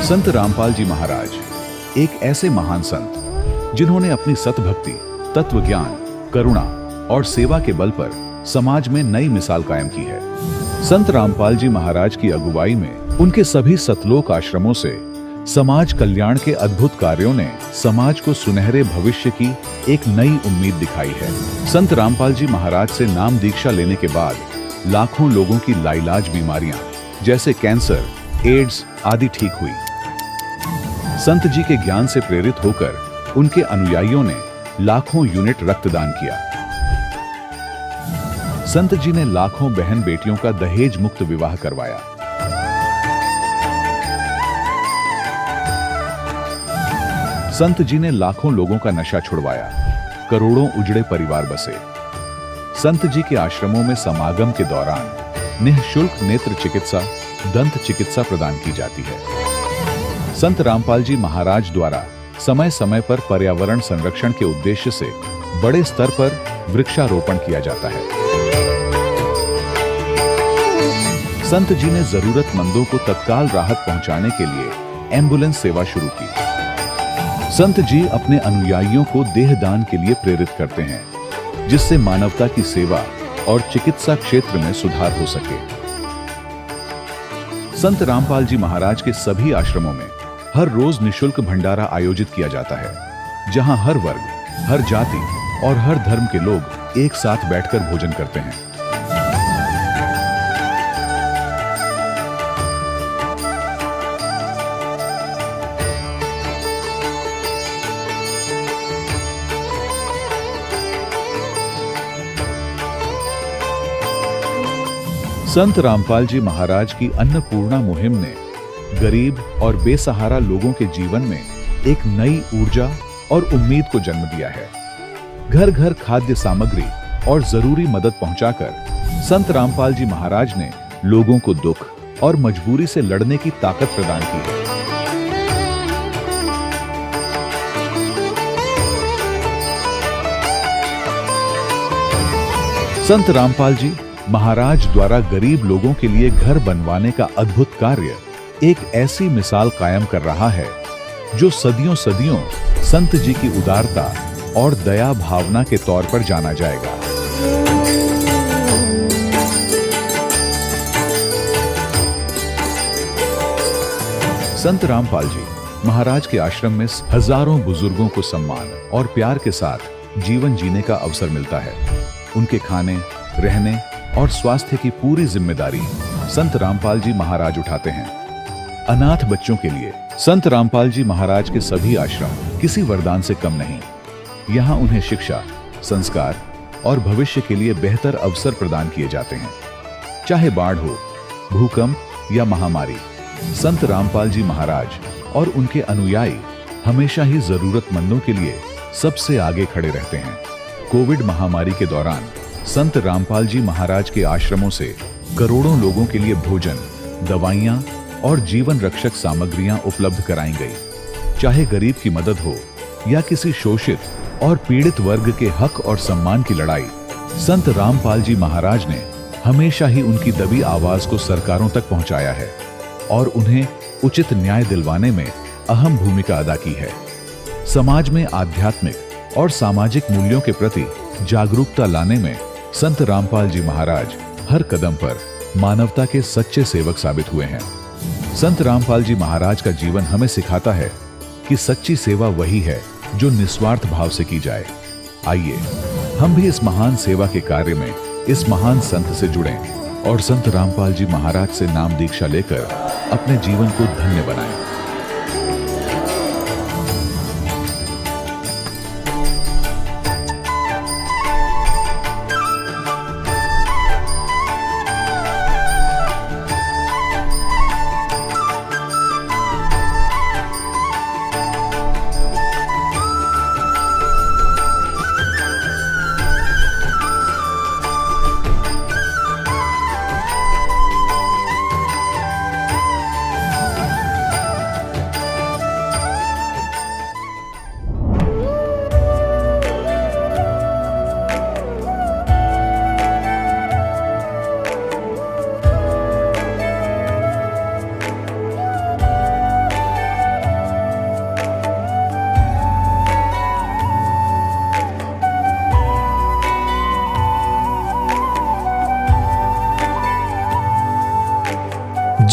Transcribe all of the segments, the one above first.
संत रामपाल जी महाराज एक ऐसे महान संत जिन्होंने अपनी सतभक्ति, तत्व ज्ञान, करुणा और सेवा के बल पर समाज में नई मिसाल कायम की है। संत रामपाल जी महाराज की अगुवाई में उनके सभी सतलोक आश्रमों से समाज कल्याण के अद्भुत कार्यों ने समाज को सुनहरे भविष्य की एक नई उम्मीद दिखाई है। संत रामपाल जी महाराज से नाम दीक्षा लेने के बाद लाखों लोगों की लाइलाज बीमारियां जैसे कैंसर, एड्स आदि ठीक हुई। संत जी के ज्ञान से प्रेरित होकर उनके अनुयायियों ने लाखों यूनिट रक्तदान किया। संत जी ने लाखों बहन बेटियों का दहेज मुक्त विवाह करवाया। संत जी ने लाखों लोगों का नशा छुड़वाया, करोड़ों उजड़े परिवार बसे। संत जी के आश्रमों में समागम के दौरान निःशुल्क नेत्र चिकित्सा, दंत चिकित्सा प्रदान की जाती है। संत रामपाल जी महाराज द्वारा समय समय पर पर्यावरण संरक्षण के उद्देश्य से बड़े स्तर पर वृक्षारोपण किया जाता है। संत जी ने जरूरतमंदों को तत्काल राहत पहुंचाने के लिए एम्बुलेंस सेवा शुरू की। संत जी अपने अनुयायियों को देहदान के लिए प्रेरित करते हैं, जिससे मानवता की सेवा और चिकित्सा क्षेत्र में सुधार हो सके। संत रामपाल जी महाराज के सभी आश्रमों में हर रोज निःशुल्क भंडारा आयोजित किया जाता है, जहां हर वर्ग, हर जाति और हर धर्म के लोग एक साथ बैठकर भोजन करते हैं। संत रामपाल जी महाराज की अन्नपूर्णा मुहिम ने गरीब और बेसहारा लोगों के जीवन में एक नई ऊर्जा और उम्मीद को जन्म दिया है। घर घर खाद्य सामग्री और जरूरी मदद पहुंचाकर संत रामपाल जी महाराज ने लोगों को दुख और मजबूरी से लड़ने की ताकत प्रदान की है। संत रामपाल जी महाराज द्वारा गरीब लोगों के लिए घर बनवाने का अद्भुत कार्य एक ऐसी मिसाल कायम कर रहा है जो सदियों सदियों संत जी की उदारता और दया भावना के तौर पर जाना जाएगा। संत रामपाल जी महाराज के आश्रम में हजारों बुजुर्गों को सम्मान और प्यार के साथ जीवन जीने का अवसर मिलता है। उनके खाने, रहने और स्वास्थ्य की पूरी जिम्मेदारी संत रामपाल जी महाराज उठाते हैं। अनाथ बच्चों के लिए संत रामपाल जी महाराज के सभी आश्रम किसी वरदान से कम नहीं। यहाँ उन्हें शिक्षा, संस्कार और भविष्य के लिए बेहतर अवसर प्रदान किए जाते हैं। चाहे बाढ़ हो, भूकंप या महामारी, संत रामपाल जी महाराज और उनके अनुयायी हमेशा ही जरूरतमंदों के लिए सबसे आगे खड़े रहते हैं। कोविड महामारी के दौरान संत रामपाल जी महाराज के आश्रमों से करोड़ों लोगों के लिए भोजन, दवाइयां और जीवन रक्षक सामग्रियां उपलब्ध कराई गई। चाहे गरीब की मदद हो या किसी शोषित और पीड़ित वर्ग के हक और सम्मान की लड़ाई, संत रामपाल जी महाराज ने हमेशा ही उनकी दबी आवाज को सरकारों तक पहुंचाया है और उन्हें उचित न्याय दिलवाने में अहम भूमिका अदा की है। समाज में आध्यात्मिक और सामाजिक मूल्यों के प्रति जागरूकता लाने में संत रामपाल जी महाराज हर कदम पर मानवता के सच्चे सेवक साबित हुए हैं। संत रामपाल जी महाराज का जीवन हमें सिखाता है कि सच्ची सेवा वही है जो निस्वार्थ भाव से की जाए। आइए हम भी इस महान सेवा के कार्य में इस महान संत से जुड़ें और संत रामपाल जी महाराज से नाम दीक्षा लेकर अपने जीवन को धन्य बनाएं।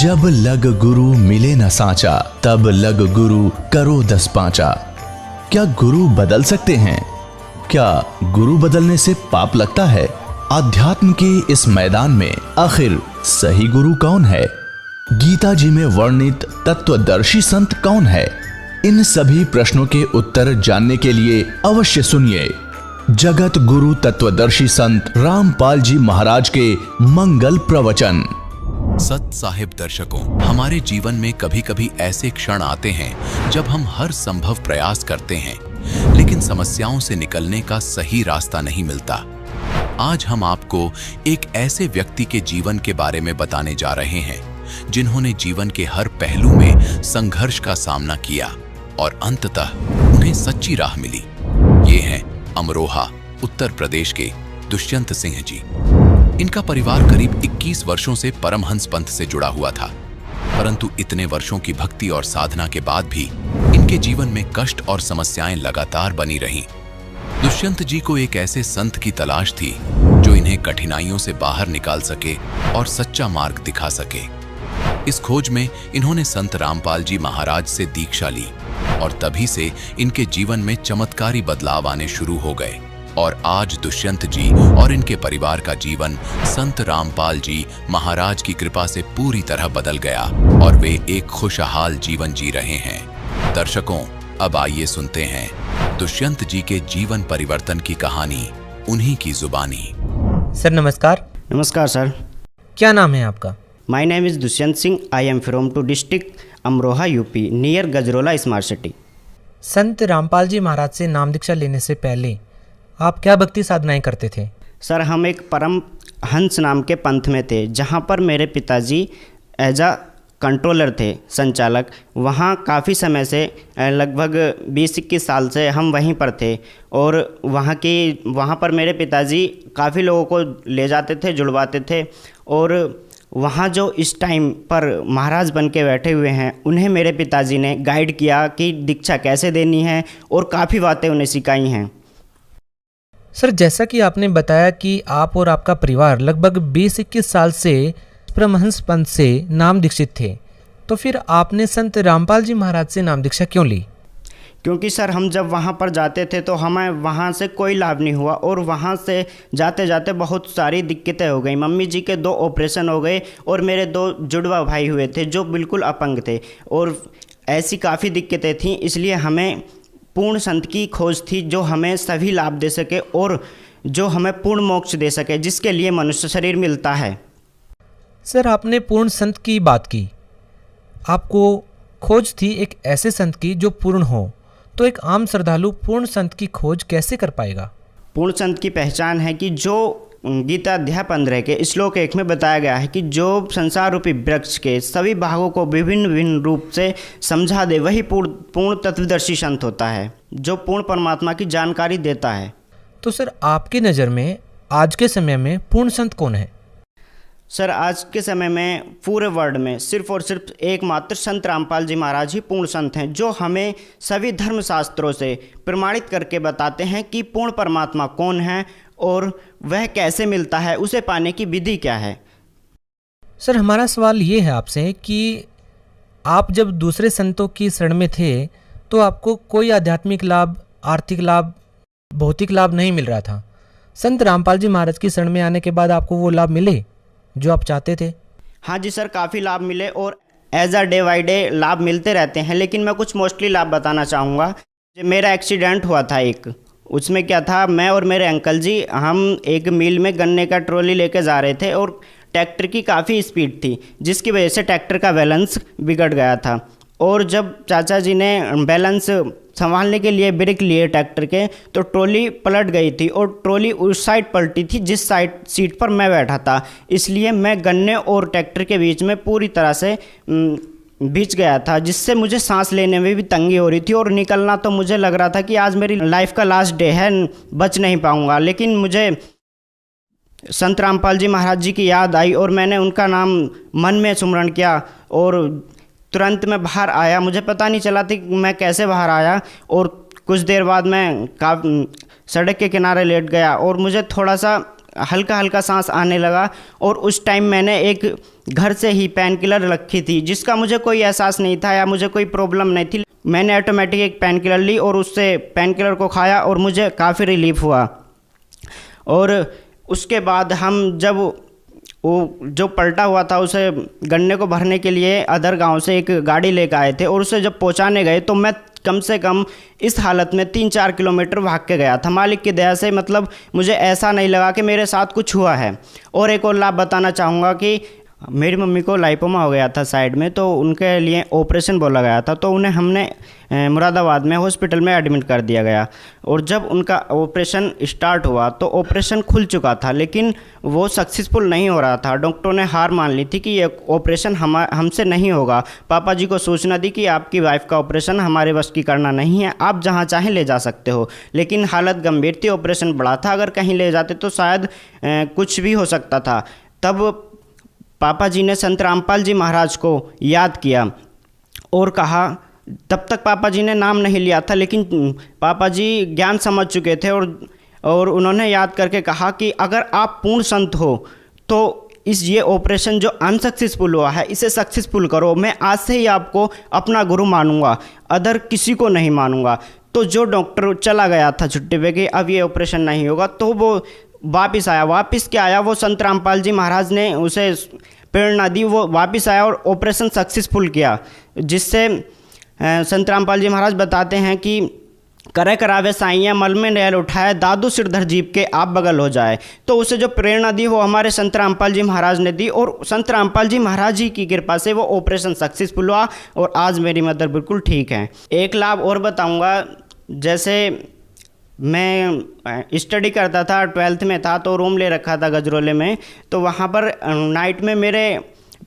जब लग गुरु मिले न साचा, तब लग गुरु करो 10 पांचा। क्या गुरु बदल सकते हैं? क्या गुरु बदलने से पाप लगता है? आध्यात्म के इस मैदान में आखिर सही गुरु कौन है? गीता जी में वर्णित तत्वदर्शी संत कौन है? इन सभी प्रश्नों के उत्तर जानने के लिए अवश्य सुनिए जगत गुरु तत्वदर्शी संत रामपाल जी महाराज के मंगल प्रवचन। सत साहिब दर्शकों, हमारे जीवन में कभी कभी ऐसे क्षण आते हैं जब हम हर संभव प्रयास करते हैं, लेकिन समस्याओं से निकलने का सही रास्ता नहीं मिलता। आज हम आपको एक ऐसे व्यक्ति के जीवन के बारे में बताने जा रहे हैं जिन्होंने जीवन के हर पहलू में संघर्ष का सामना किया और अंततः उन्हें सच्ची राह मिली। ये हैं अमरोहा, उत्तर प्रदेश के दुष्यंत सिंह जी। इनका परिवार करीब 21 वर्षों से परमहंस पंथ से जुड़ा हुआ था, परंतु इतने वर्षों की भक्ति और साधना के बाद भी इनके जीवन में कष्ट और समस्याएं लगातार बनी रहीं। दुष्यंत जी को एक ऐसे संत की तलाश थी जो इन्हें कठिनाइयों से बाहर निकाल सके और सच्चा मार्ग दिखा सके। इस खोज में इन्होंने संत रामपाल जी महाराज से दीक्षा ली और तभी से इनके जीवन में चमत्कारी बदलाव आने शुरू हो गए और आज दुष्यंत जी और इनके परिवार का जीवन संत रामपाल जी महाराज की कृपा से पूरी तरह बदल गया और वे एक खुशहाल जीवन जी रहे हैं। दर्शकों, अब आइए सुनते हैं दुष्यंत जी के जीवन परिवर्तन की कहानी, उन्हीं की जुबानी। सर नमस्कार। नमस्कार सर। क्या नाम है आपका? My name is Dushyant Singh. I am from to district Amroha UP near Gajraula smart city. Sant Rampal जी महाराज से नाम दीक्षा लेने से पहले आप क्या भक्ति साधनाएं करते थे? सर हम एक परम हंस नाम के पंथ में थे, जहाँ पर मेरे पिताजी एज अ कंट्रोलर थे, संचालक। वहाँ काफ़ी समय से लगभग 20-21 साल से हम वहीं पर थे और वहाँ पर मेरे पिताजी काफ़ी लोगों को ले जाते थे, जुड़वाते थे और वहाँ जो इस टाइम पर महाराज बन के बैठे हुए हैं उन्हें मेरे पिताजी ने गाइड किया कि दीक्षा कैसे देनी है और काफ़ी बातें उन्हें सिखाई हैं। सर जैसा कि आपने बताया कि आप और आपका परिवार लगभग 20-21 साल से परमहंस पंथ से नाम दीक्षित थे, तो फिर आपने संत रामपाल जी महाराज से नाम दीक्षा क्यों ली? क्योंकि सर हम जब वहाँ पर जाते थे तो हमें वहाँ से कोई लाभ नहीं हुआ और वहाँ से जाते जाते बहुत सारी दिक्कतें हो गई। मम्मी जी के 2 ऑपरेशन हो गए और मेरे 2 जुड़वा भाई हुए थे जो बिल्कुल अपंग थे और ऐसी काफ़ी दिक्कतें थीं। इसलिए हमें पूर्ण संत की खोज थी जो हमें सभी लाभ दे सके और जो हमें पूर्ण मोक्ष दे सके, जिसके लिए मनुष्य शरीर मिलता है। सर आपने पूर्ण संत की बात की, आपको खोज थी एक ऐसे संत की जो पूर्ण हो, तो एक आम श्रद्धालु पूर्ण संत की खोज कैसे कर पाएगा? पूर्ण संत की पहचान है कि जो गीता अध्याय 15 के श्लोक 1 में बताया गया है कि जो संसार रूपी वृक्ष के सभी भागों को विभिन्न विभिन्न रूप से समझा दे, वही पूर्ण तत्वदर्शी संत होता है जो पूर्ण परमात्मा की जानकारी देता है। तो सर आपकी नज़र में आज के समय में पूर्ण संत कौन है? सर आज के समय में पूरे वर्ल्ड में सिर्फ और सिर्फ एकमात्र संत रामपाल जी महाराज ही पूर्ण संत हैं, जो हमें सभी धर्मशास्त्रों से प्रमाणित करके बताते हैं कि पूर्ण परमात्मा कौन है और वह कैसे मिलता है, उसे पाने की विधि क्या है। सर हमारा सवाल ये है आपसे कि आप जब दूसरे संतों की शरण में थे तो आपको कोई आध्यात्मिक लाभ, आर्थिक लाभ, भौतिक लाभ नहीं मिल रहा था। संत रामपाल जी महाराज की शरण में आने के बाद आपको वो लाभ मिले जो आप चाहते थे? हाँ जी सर, काफ़ी लाभ मिले और as a day by day लाभ मिलते रहते हैं, लेकिन मैं कुछ मोस्टली लाभ बताना चाहूँगा। मेरा एक्सीडेंट हुआ था एक, उसमें क्या था, मैं और मेरे अंकल जी हम एक मिल में गन्ने का ट्रॉली लेके जा रहे थे और ट्रैक्टर की काफ़ी स्पीड थी, जिसकी वजह से ट्रैक्टर का बैलेंस बिगड़ गया था और जब चाचा जी ने बैलेंस संभालने के लिए ब्रेक लिए ट्रैक्टर के, तो ट्रॉली पलट गई थी और ट्रॉली उस साइड पलटी थी जिस साइड सीट पर मैं बैठा था। इसलिए मैं गन्ने और ट्रैक्टर के बीच में पूरी तरह से बिछ गया था, जिससे मुझे सांस लेने में भी तंगी हो रही थी और निकलना तो मुझे लग रहा था कि आज मेरी लाइफ का लास्ट डे है, बच नहीं पाऊँगा। लेकिन मुझे संत रामपाल जी महाराज जी की याद आई और मैंने उनका नाम मन में सुमरण किया और तुरंत मैं बाहर आया। मुझे पता नहीं चला था कि मैं कैसे बाहर आया और कुछ देर बाद मैं सड़क के किनारे लेट गया और मुझे थोड़ा सा हल्का हल्का सांस आने लगा। और उस टाइम मैंने एक घर से ही पेन किलर रखी थी जिसका मुझे कोई एहसास नहीं था या मुझे कोई प्रॉब्लम नहीं थी। मैंने ऑटोमेटिक एक पेन किलर ली और उससे पेन किलर को खाया और मुझे काफ़ी रिलीफ हुआ। और उसके बाद हम जब वो जो पलटा हुआ था उसे गन्ने को भरने के लिए अदर गांव से एक गाड़ी लेकर आए थे और उसे जब पहुंचाने गए तो मैं कम से कम इस हालत में 3-4 किलोमीटर भाग के गया था। मालिक की दया से मतलब मुझे ऐसा नहीं लगा कि मेरे साथ कुछ हुआ है। और एक और लाभ बताना चाहूँगा कि मेरी मम्मी को लाइपोमा हो गया था साइड में, तो उनके लिए ऑपरेशन बोला गया था, तो उन्हें हमने मुरादाबाद में हॉस्पिटल में एडमिट कर दिया गया। और जब उनका ऑपरेशन स्टार्ट हुआ तो ऑपरेशन खुल चुका था लेकिन वो सक्सेसफुल नहीं हो रहा था। डॉक्टरों ने हार मान ली थी कि ये ऑपरेशन हमसे नहीं होगा। पापा जी को सूचना दी कि आपकी वाइफ का ऑपरेशन हमारे बस की करना नहीं है, आप जहाँ चाहें ले जा सकते हो। लेकिन हालत गंभीर थी, ऑपरेशन बड़ा था, अगर कहीं ले जाते तो शायद कुछ भी हो सकता था। तब पापा जी ने संत रामपाल जी महाराज को याद किया और कहा, तब तक पापा जी ने नाम नहीं लिया था लेकिन पापा जी ज्ञान समझ चुके थे और उन्होंने याद करके कहा कि अगर आप पूर्ण संत हो तो ये ऑपरेशन जो अनसक्सेसफुल हुआ है इसे सक्सेसफुल करो। मैं आज से ही आपको अपना गुरु मानूंगा, अदर किसी को नहीं मानूंगा। तो जो डॉक्टर चला गया था छुट्टी पे कि अब ये ऑपरेशन नहीं होगा, तो वो वापस आया। वापस क्या आया, वो संत रामपाल जी महाराज ने उसे प्रेरणा दी, वो वापस आया और ऑपरेशन सक्सेसफुल किया। जिससे संत रामपाल जी महाराज बताते हैं कि करे करावे साइयाँ मल में नैल उठाए, दादू सिरधर जीप के आप बगल हो जाए। तो उसे जो प्रेरणा दी वो हमारे संत रामपाल जी महाराज ने दी और संत रामपाल जी महाराज जी की कृपा से वो ऑपरेशन सक्सेसफुल हुआ और आज मेरी मदर बिल्कुल ठीक है। एक लाभ और बताऊँगा, जैसे मैं स्टडी करता था, 12th में था, तो रूम ले रखा था गजरोले में। तो वहाँ पर नाइट में मेरे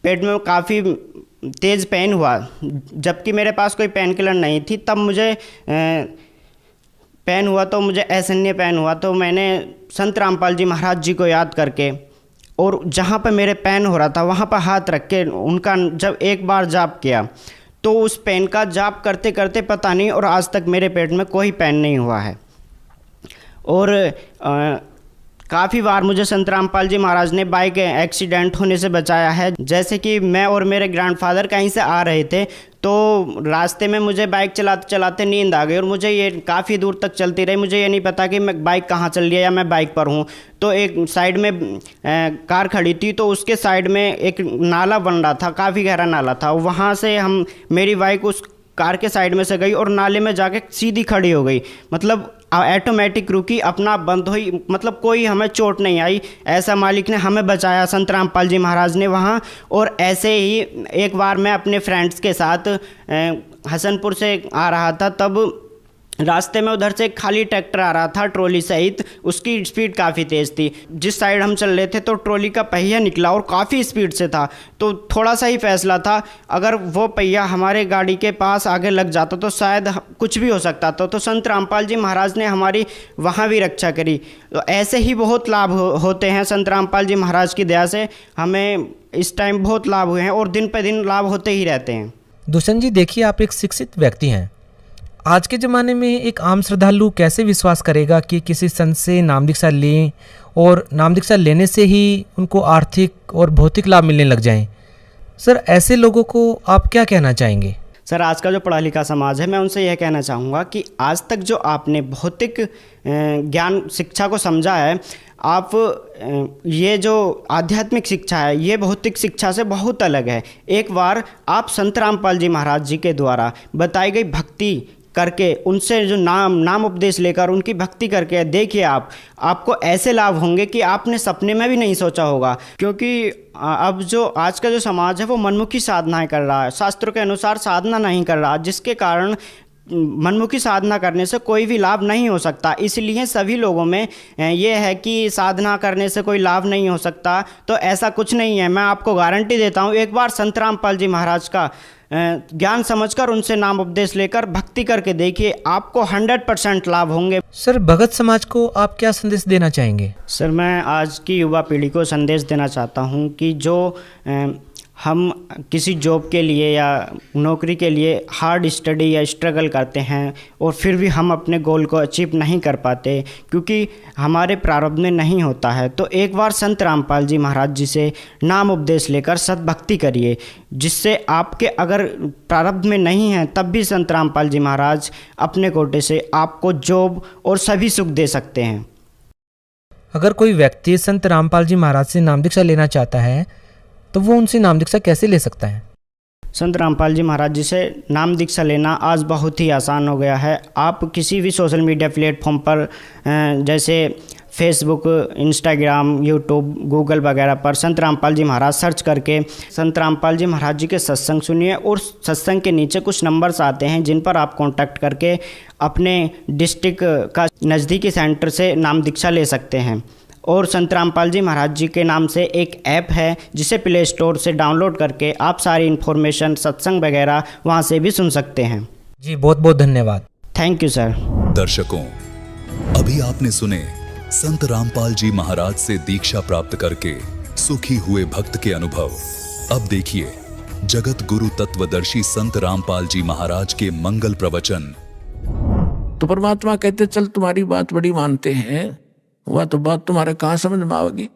पेट में काफ़ी तेज़ पेन हुआ, जबकि मेरे पास कोई पेन किलर नहीं थी। तब मुझे पेन हुआ, तो मुझे असहनीय पेन हुआ। तो मैंने संत रामपाल जी महाराज जी को याद करके और जहाँ पर मेरे पेन हो रहा था वहाँ पर हाथ रख के उनका जब एक बार जाप किया तो उस पेन का जाप करते करते पता नहीं और आज तक मेरे पेट में कोई पेन नहीं हुआ है। और काफ़ी बार मुझे संत रामपाल जी महाराज ने बाइक एक्सीडेंट होने से बचाया है। जैसे कि मैं और मेरे ग्रैंडफादर कहीं से आ रहे थे तो रास्ते में मुझे बाइक चलाते चलाते नींद आ गई और मुझे ये काफ़ी दूर तक चलती रही। मुझे ये नहीं पता कि मैं बाइक कहाँ चल रही है या मैं बाइक पर हूँ। तो एक साइड में कार खड़ी थी, तो उसके साइड में एक नाला बन रहा था, काफ़ी गहरा नाला था। वहाँ से मेरी बाइक उस कार के साइड में से गई और नाले में जाके सीधी खड़ी हो गई। मतलब ऑटोमेटिक रुकी, अपना आप बंद हुई, मतलब कोई हमें चोट नहीं आई। ऐसा मालिक ने हमें बचाया, संत रामपाल जी महाराज ने वहाँ। और ऐसे ही एक बार मैं अपने फ्रेंड्स के साथ हसनपुर से आ रहा था, तब रास्ते में उधर से एक खाली ट्रैक्टर आ रहा था ट्रॉली सहित। उसकी स्पीड काफ़ी तेज़ थी। जिस साइड हम चल रहे थे तो ट्रॉली का पहिया निकला और काफ़ी स्पीड से था। तो थोड़ा सा ही फैसला था, अगर वो पहिया हमारे गाड़ी के पास आगे लग जाता तो शायद कुछ भी हो सकता था। तो संत रामपाल जी महाराज ने हमारी वहाँ भी रक्षा करी। तो ऐसे ही बहुत लाभ होते हैं संत रामपाल जी महाराज की दया से। हमें इस टाइम बहुत लाभ हुए हैं और दिन पे दिन लाभ होते ही रहते हैं। दुष्यंत जी, देखिए आप एक शिक्षित व्यक्ति हैं। आज के ज़माने में एक आम श्रद्धालु कैसे विश्वास करेगा कि किसी संत से नाम दीक्षा लें और नाम दीक्षा लेने से ही उनको आर्थिक और भौतिक लाभ मिलने लग जाएं? सर, ऐसे लोगों को आप क्या कहना चाहेंगे? सर, आज का जो पढ़ा लिखा समाज है, मैं उनसे यह कहना चाहूँगा कि आज तक जो आपने भौतिक ज्ञान शिक्षा को समझा है, आप ये जो आध्यात्मिक शिक्षा है ये भौतिक शिक्षा से बहुत अलग है। एक बार आप संत रामपाल जी महाराज जी के द्वारा बताई गई भक्ति करके, उनसे जो नाम उपदेश लेकर उनकी भक्ति करके देखिए, आपको ऐसे लाभ होंगे कि आपने सपने में भी नहीं सोचा होगा। क्योंकि अब जो आज का जो समाज है वो मनमुखी साधनाएं कर रहा है, शास्त्रों के अनुसार साधना नहीं कर रहा, जिसके कारण मनमुखी साधना करने से कोई भी लाभ नहीं हो सकता। इसलिए सभी लोगों में ये है कि साधना करने से कोई लाभ नहीं हो सकता, तो ऐसा कुछ नहीं है। मैं आपको गारंटी देता हूँ, एक बार संत रामपाल जी महाराज का ज्ञान समझकर उनसे नाम उपदेश लेकर भक्ति करके देखिए, आपको 100% लाभ होंगे। सर, भगत समाज को आप क्या संदेश देना चाहेंगे? सर, मैं आज की युवा पीढ़ी को संदेश देना चाहता हूँ कि जो हम किसी जॉब के लिए या नौकरी के लिए हार्ड स्टडी या स्ट्रगल करते हैं और फिर भी हम अपने गोल को अचीव नहीं कर पाते क्योंकि हमारे प्रारब्ध में नहीं होता है, तो एक बार संत रामपाल जी महाराज जी से नाम उपदेश लेकर सद्भक्ति करिए, जिससे आपके अगर प्रारब्ध में नहीं है तब भी संत रामपाल जी महाराज अपने कोटे से आपको जॉब और सभी सुख दे सकते हैं। अगर कोई व्यक्ति संत रामपाल जी महाराज से नाम दीक्षा लेना चाहता है तो वो उनसे नाम दीक्षा कैसे ले सकता है? संत रामपाल जी महाराज जी से नाम दीक्षा लेना आज बहुत ही आसान हो गया है। आप किसी भी सोशल मीडिया प्लेटफॉर्म पर जैसे फेसबुक, इंस्टाग्राम, यूट्यूब, गूगल वगैरह पर संत रामपाल जी महाराज सर्च करके संत रामपाल जी महाराज जी के सत्संग सुनिए और सत्संग के नीचे कुछ नंबर्स आते हैं जिन पर आप कांटेक्ट करके अपने डिस्ट्रिक्ट का नज़दीकी सेंटर से नाम दीक्षा ले सकते हैं। और संत रामपाल जी महाराज जी के नाम से एक ऐप है जिसे प्ले स्टोर से डाउनलोड करके आप सारी इन्फॉर्मेशन, सत्संग वगैरह वहाँ से भी सुन सकते हैं। जी बहुत बहुत धन्यवाद। Thank you sir. दर्शकों, अभी आपने सुने संत रामपाल जी महाराज से दीक्षा प्राप्त करके सुखी हुए भक्त के अनुभव। अब देखिए जगत गुरु तत्वदर्शी संत रामपाल जी महाराज के मंगल प्रवचन। तो परमात्मा कहते चल तुम्हारी बात बड़ी मानते हैं, वह तो बात तुम्हारे कहाँ समझ में आवेगी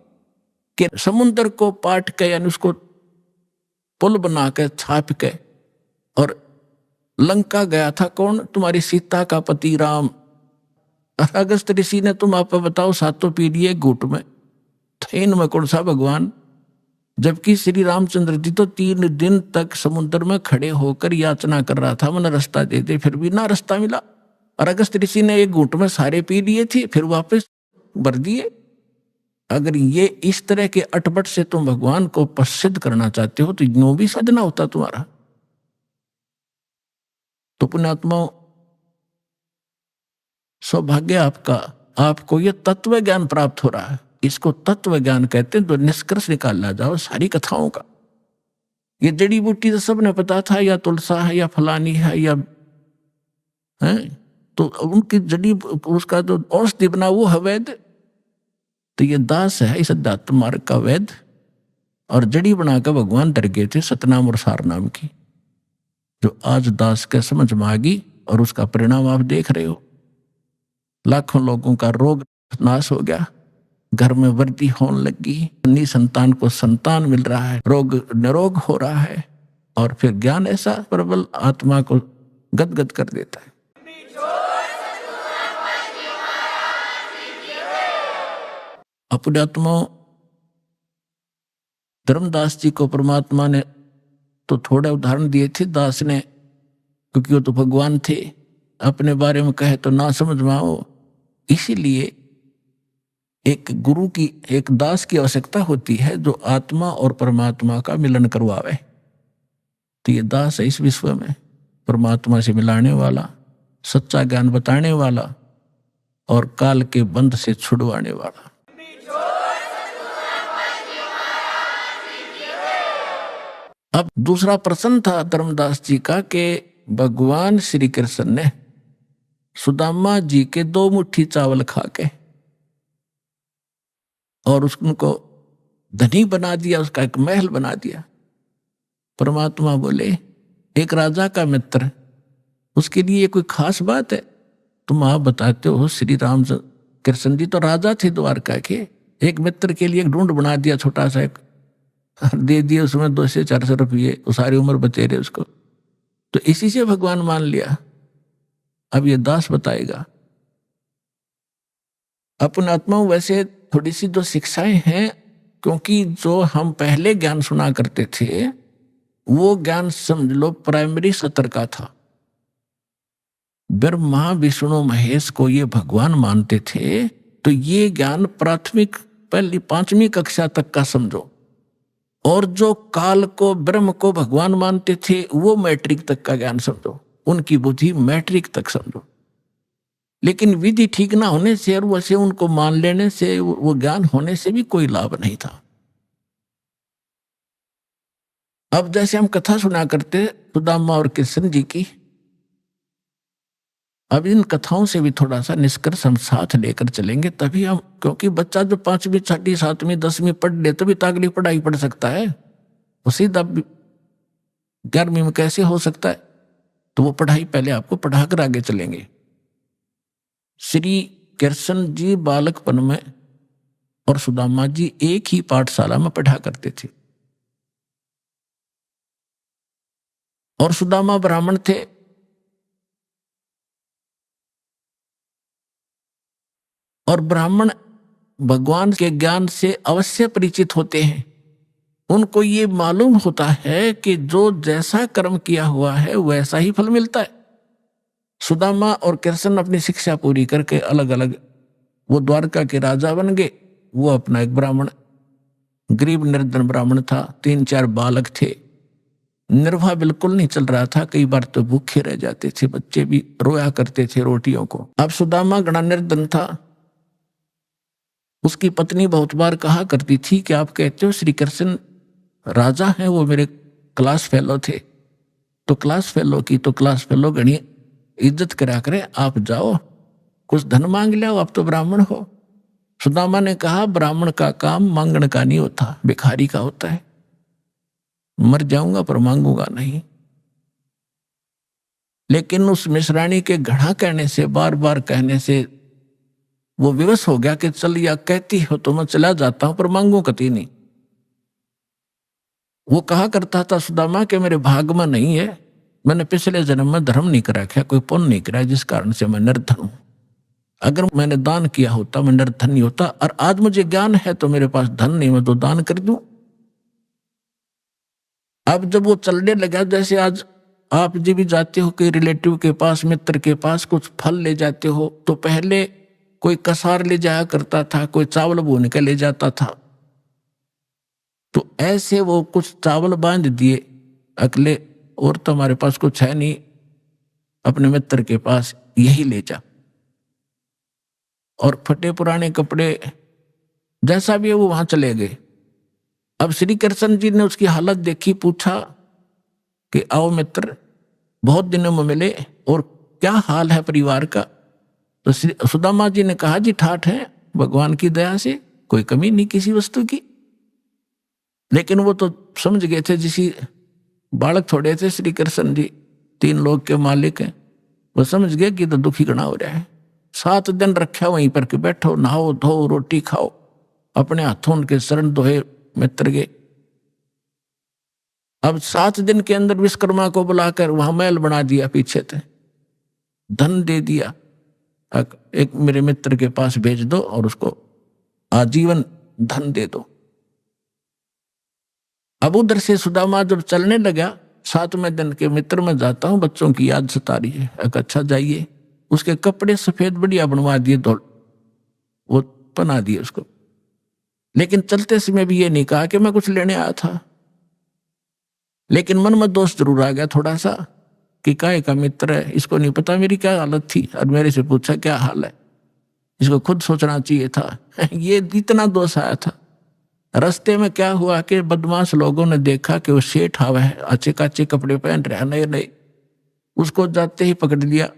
कि समुद्र को पाट के यानी उसको पुल बना के छाप के और लंका गया था कौन? तुम्हारी सीता का पति राम। अगस्त ऋषि ने तुम आप बताओ सातों पीढ़ी घूट में थे, इनमें कौन सा भगवान? जबकि श्री रामचंद्र जी तो 3 दिन तक समुद्र में खड़े होकर याचना कर रहा था, मैंने रास्ता दे दे, फिर भी ना रास्ता मिला। और अगस्त ऋषि ने एक घूट में सारे पी लिए थे, फिर वापस भर दिए। अगर ये इस तरह के अटपट से तुम भगवान को प्रसिद्ध करना चाहते हो तो यूं भी सजना होता तुम्हारा। तो पुण्यात्माओं, सौभाग्य आपका, आपको ये तत्व ज्ञान प्राप्त हो रहा है। इसको तत्व ज्ञान कहते हैं। तो निष्कर्ष निकालना जाओ सारी कथाओं का। ये जड़ी बूटी तो सबने पता था, या तुलसा है या फलानी है या है, तो उनकी जड़ी उसका जो औषधि बना वो है वैद। तो ये दास है इस अध्यात्म मार्ग का वैद, और जड़ी बनाकर भगवान डर गए थे सतनाम और सारनाम की, जो आज दास के समझ में आ गई। और उसका परिणाम आप देख रहे हो, लाखों लोगों का रोग नाश हो गया, घर में वृद्धि होने लगी, अपनी संतान को संतान मिल रहा है, रोग निरोग हो रहा है। और फिर ज्ञान ऐसा प्रबल आत्मा को गदगद कर देता है। अपने आत्मा धर्मदास जी को परमात्मा ने तो थोड़े उदाहरण दिए थे दास ने, क्योंकि वो तो भगवान थे, अपने बारे में कहे तो ना समझ में आओ। इसीलिए एक गुरु की, एक दास की आवश्यकता होती है जो आत्मा और परमात्मा का मिलन करवावे। तो ये दास है इस विश्व में परमात्मा से मिलाने वाला, सच्चा ज्ञान बताने वाला और काल के बंध से छुड़वाने वाला। अब दूसरा प्रश्न था धर्मदास जी का कि भगवान श्री कृष्ण ने सुदामा जी के 2 मुट्ठी चावल खा के और उसको धनी बना दिया, उसका एक महल बना दिया। परमात्मा बोले एक राजा का मित्र, उसके लिए कोई खास बात है? तुम आप बताते हो श्री राम कृष्ण जी तो राजा थे द्वारका के, एक मित्र के लिए एक ढूंढ बना दिया छोटा सा, एक दे दिए उसमें 200-400 रुपये, तो सारी उम्र बतेरे उसको, तो इसी से भगवान मान लिया। अब ये दास बताएगा। अपने आत्माओं वैसे थोड़ी सी जो शिक्षाएं हैं, क्योंकि जो हम पहले ज्ञान सुना करते थे वो ज्ञान समझ लो प्राइमरी सत्र का था। ब्रह्मा विष्णु महेश को ये भगवान मानते थे, तो ये ज्ञान प्राथमिक पहली 5वीं कक्षा तक का समझो। और जो काल को, ब्रह्म को भगवान मानते थे वो मैट्रिक तक का ज्ञान समझो, उनकी बुद्धि मैट्रिक तक समझो। लेकिन विधि ठीक ना होने से और वैसे उनको मान लेने से, वो ज्ञान होने से भी कोई लाभ नहीं था। अब जैसे हम कथा सुना करते सुदामा और कृष्ण जी की, अब इन कथाओं से भी थोड़ा सा निष्कर्ष हम साथ लेकर चलेंगे, तभी हम, क्योंकि बच्चा जो 5वीं 6वीं 7वीं 10वीं पढ़ ले तभी तो अगली पढ़ाई पढ़ सकता है। वो सीधा 11वीं में कैसे हो सकता है? तो वो पढ़ाई पहले आपको पढ़ाकर आगे चलेंगे। श्री कृष्ण जी बालकपन में और सुदामा जी एक ही पाठशाला में पढ़ा करते थे। और सुदामा ब्राह्मण थे, और ब्राह्मण भगवान के ज्ञान से अवश्य परिचित होते हैं। उनको ये मालूम होता है कि जो जैसा कर्म किया हुआ है वैसा ही फल मिलता है। सुदामा और कृष्ण अपनी शिक्षा पूरी करके अलग अलग, वो द्वारका के राजा बन गए, वो अपना एक ब्राह्मण, गरीब निर्धन ब्राह्मण था, 3-4 बालक थे, निर्वाह बिल्कुल नहीं चल रहा था, कई बार तो भूखे रह जाते थे, बच्चे भी रोया करते थे रोटियों को। अब सुदामा घना निर्धन था। उसकी पत्नी बहुत बार कहा करती थी कि आप कहते हो श्री कृष्ण राजा हैं, वो मेरे क्लास फेलो थे, तो क्लास फेलो की तो क्लास फेलो घनी इज्जत करा करे, आप जाओ कुछ धन मांग लिया, आप तो ब्राह्मण हो। सुदामा ने कहा ब्राह्मण का काम मांगने का नहीं होता, भिखारी का होता है। मर जाऊंगा पर मांगूंगा नहीं। लेकिन उस मिश्राणी के घड़ा कहने से, बार बार कहने से वो विवश हो गया कि चल या कहती हो तो मैं चला जाता हूं पर मांगू कति नहीं। वो कहा करता था सुदामा कि मेरे भाग में नहीं है, मैंने पिछले जन्म में धर्म नहीं करा, क्या कोई पुण्य नहीं करा, जिस कारण से मैं निर्धन हूं। अगर मैंने दान किया होता मैं निर्धन नहीं होता, और आज मुझे ज्ञान है तो मेरे पास धन नहीं, मैं तो दान कर दूं। अब जब वो चलने लगा, जैसे आज आप जी भी जाते हो कि रिलेटिव के पास, मित्र के पास कुछ फल ले जाते हो, तो पहले कोई कसार ले जाया करता था, कोई चावल भून के ले जाता था। तो ऐसे वो कुछ चावल बांध दिए अकेले, और तो हमारे पास कुछ है नहीं, अपने मित्र के पास यही ले जा। और फटे पुराने कपड़े जैसा भी है वो वहां चले गए। अब श्री कृष्ण जी ने उसकी हालत देखी, पूछा कि आओ मित्र, बहुत दिनों में मिले और क्या हाल है परिवार का। तो सुदामा जी ने कहा जी ठाठ है, भगवान की दया से कोई कमी नहीं किसी वस्तु की। लेकिन वो तो समझ गए थे, जिसी बालक थोड़े थे श्री कृष्ण जी, 3 लोग के मालिक हैं, वो समझ गए कि तो दुखी गणा हो रहा है। 7 दिन रखा वहीं पर कि बैठो, नहाओ धो, रोटी खाओ, अपने हाथों उनके शरण दोहे मित्र के। अब 7 दिन के अंदर विश्वकर्मा को बुलाकर वहां महल बना दिया, पीछे थे, धन दे दिया, एक मेरे मित्र के पास भेज दो और उसको आजीवन धन दे दो। अब उधर से सुदामा जब चलने लगा, 7वें दिन के मित्र में जाता हूं, बच्चों की याद सता रही है। अच्छा जाइए, उसके कपड़े सफेद बढ़िया बनवा दिए, वो पहना दिए उसको। लेकिन चलते समय भी ये नहीं कहा कि मैं कुछ लेने आया था। लेकिन मन में दोष जरूर आ गया थोड़ा सा कि काहे का मित्र है, इसको नहीं पता मेरी क्या हालत थी, और मेरे से पूछा क्या हाल है, इसको खुद सोचना चाहिए था। ये इतना दोष आया था। रास्ते में क्या हुआ कि बदमाश लोगों ने देखा कि वो सेठ आवा है, अच्छे काचे कपड़े पहन रहे, नए नए, उसको जाते ही पकड़ लिया,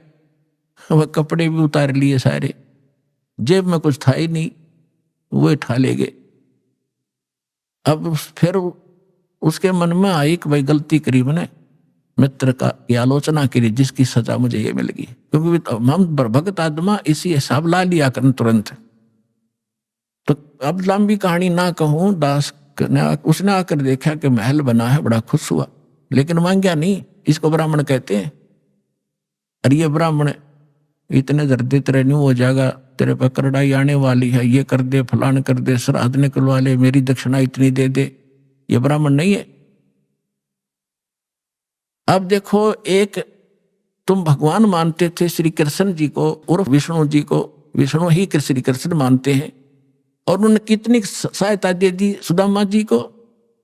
वह कपड़े भी उतार लिए सारे, जेब में कुछ था ही नहीं, वो उठा ले गए। अब फिर उसके मन में आई कि भाई गलती करी मैंने, मित्र का ये आलोचना करी, जिसकी सजा मुझे ये मिल गई। क्योंकि हम भगत आत्मा इसी हिसाब ला लिया करन तुरंत। तो अब लंबी कहानी ना कहूं, दास उसने आकर देखा कि महल बना है, बड़ा खुश हुआ, लेकिन मांगा नहीं। इसको ब्राह्मण कहते हैं। अरे ये ब्राह्मण इतने जर्दे तेरे न्यू हो जाएगा, तेरे पर करड़ाई आने वाली है, ये कर दे, फलान कर दे, श्राद्ध निकलवा ले, मेरी दक्षिणा इतनी दे दे, ये ब्राह्मण नहीं है। अब देखो, एक तुम भगवान मानते थे श्री कृष्ण जी को और विष्णु जी को, विष्णु ही श्री कृष्ण मानते हैं, और उन्होंने कितनी सहायता दे दी सुदामा जी को।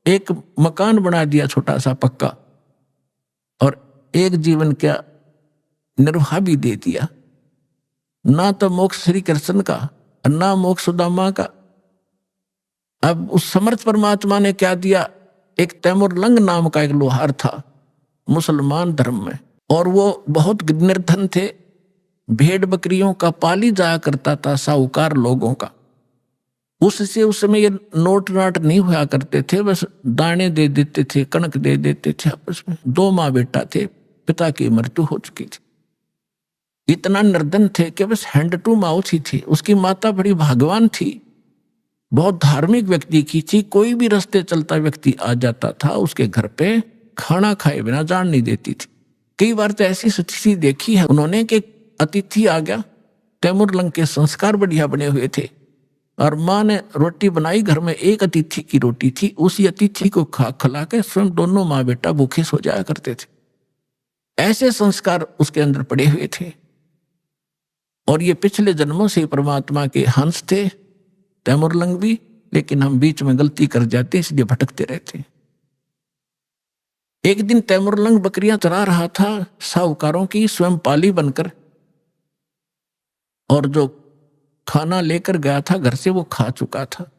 एक मकान बना दिया छोटा सा पक्का, और एक जीवन का निर्वाह भी दे दिया। ना तो मोक्ष श्री कृष्ण का, ना मोक्ष सुदामा का। अब उस समर्थ परमात्मा ने क्या दिया, एक तैमुरलंग नाम का एक लोहार था मुसलमान धर्म में, और वो बहुत निर्धन थे, भेड़ बकरियों का पाली जाया करता था, साहूकार लोगों का। उससे उस समय ये नोट नाट नहीं हुआ करते थे, बस दाने दे देते थे, कणक दे देते थे आपस में। 2 माँ बेटा थे, पिता की मृत्यु हो चुकी थी। इतना निर्धन थे कि बस हैंड टू माउथ ही थी। उसकी माता बड़ी भाग्यवान थी, बहुत धार्मिक व्यक्ति की थी। कोई भी रास्ते चलता व्यक्ति आ जाता था उसके घर पे, खाना खाए बिना जान नहीं देती थी। कई बार तो ऐसी स्थिति देखी है उन्होंने कि अतिथि आ गया, तैमूर लंग के संस्कार बढ़िया बने हुए थे, और माँ ने रोटी बनाई, घर में एक अतिथि की रोटी थी, उसी अतिथि को खिला के स्वयं दोनों माँ बेटा भूखे सो जाया करते थे। ऐसे संस्कार उसके अंदर पड़े हुए थे। और ये पिछले जन्मों से परमात्मा के हंस थे तैमूर लंग भी, लेकिन हम बीच में गलती कर जाते इसलिए भटकते रहते। एक दिन तैमूर लंग बकरियां चरा रहा था साहूकारों की, स्वयं पाली बनकर, और जो खाना लेकर गया था घर से वो खा चुका था।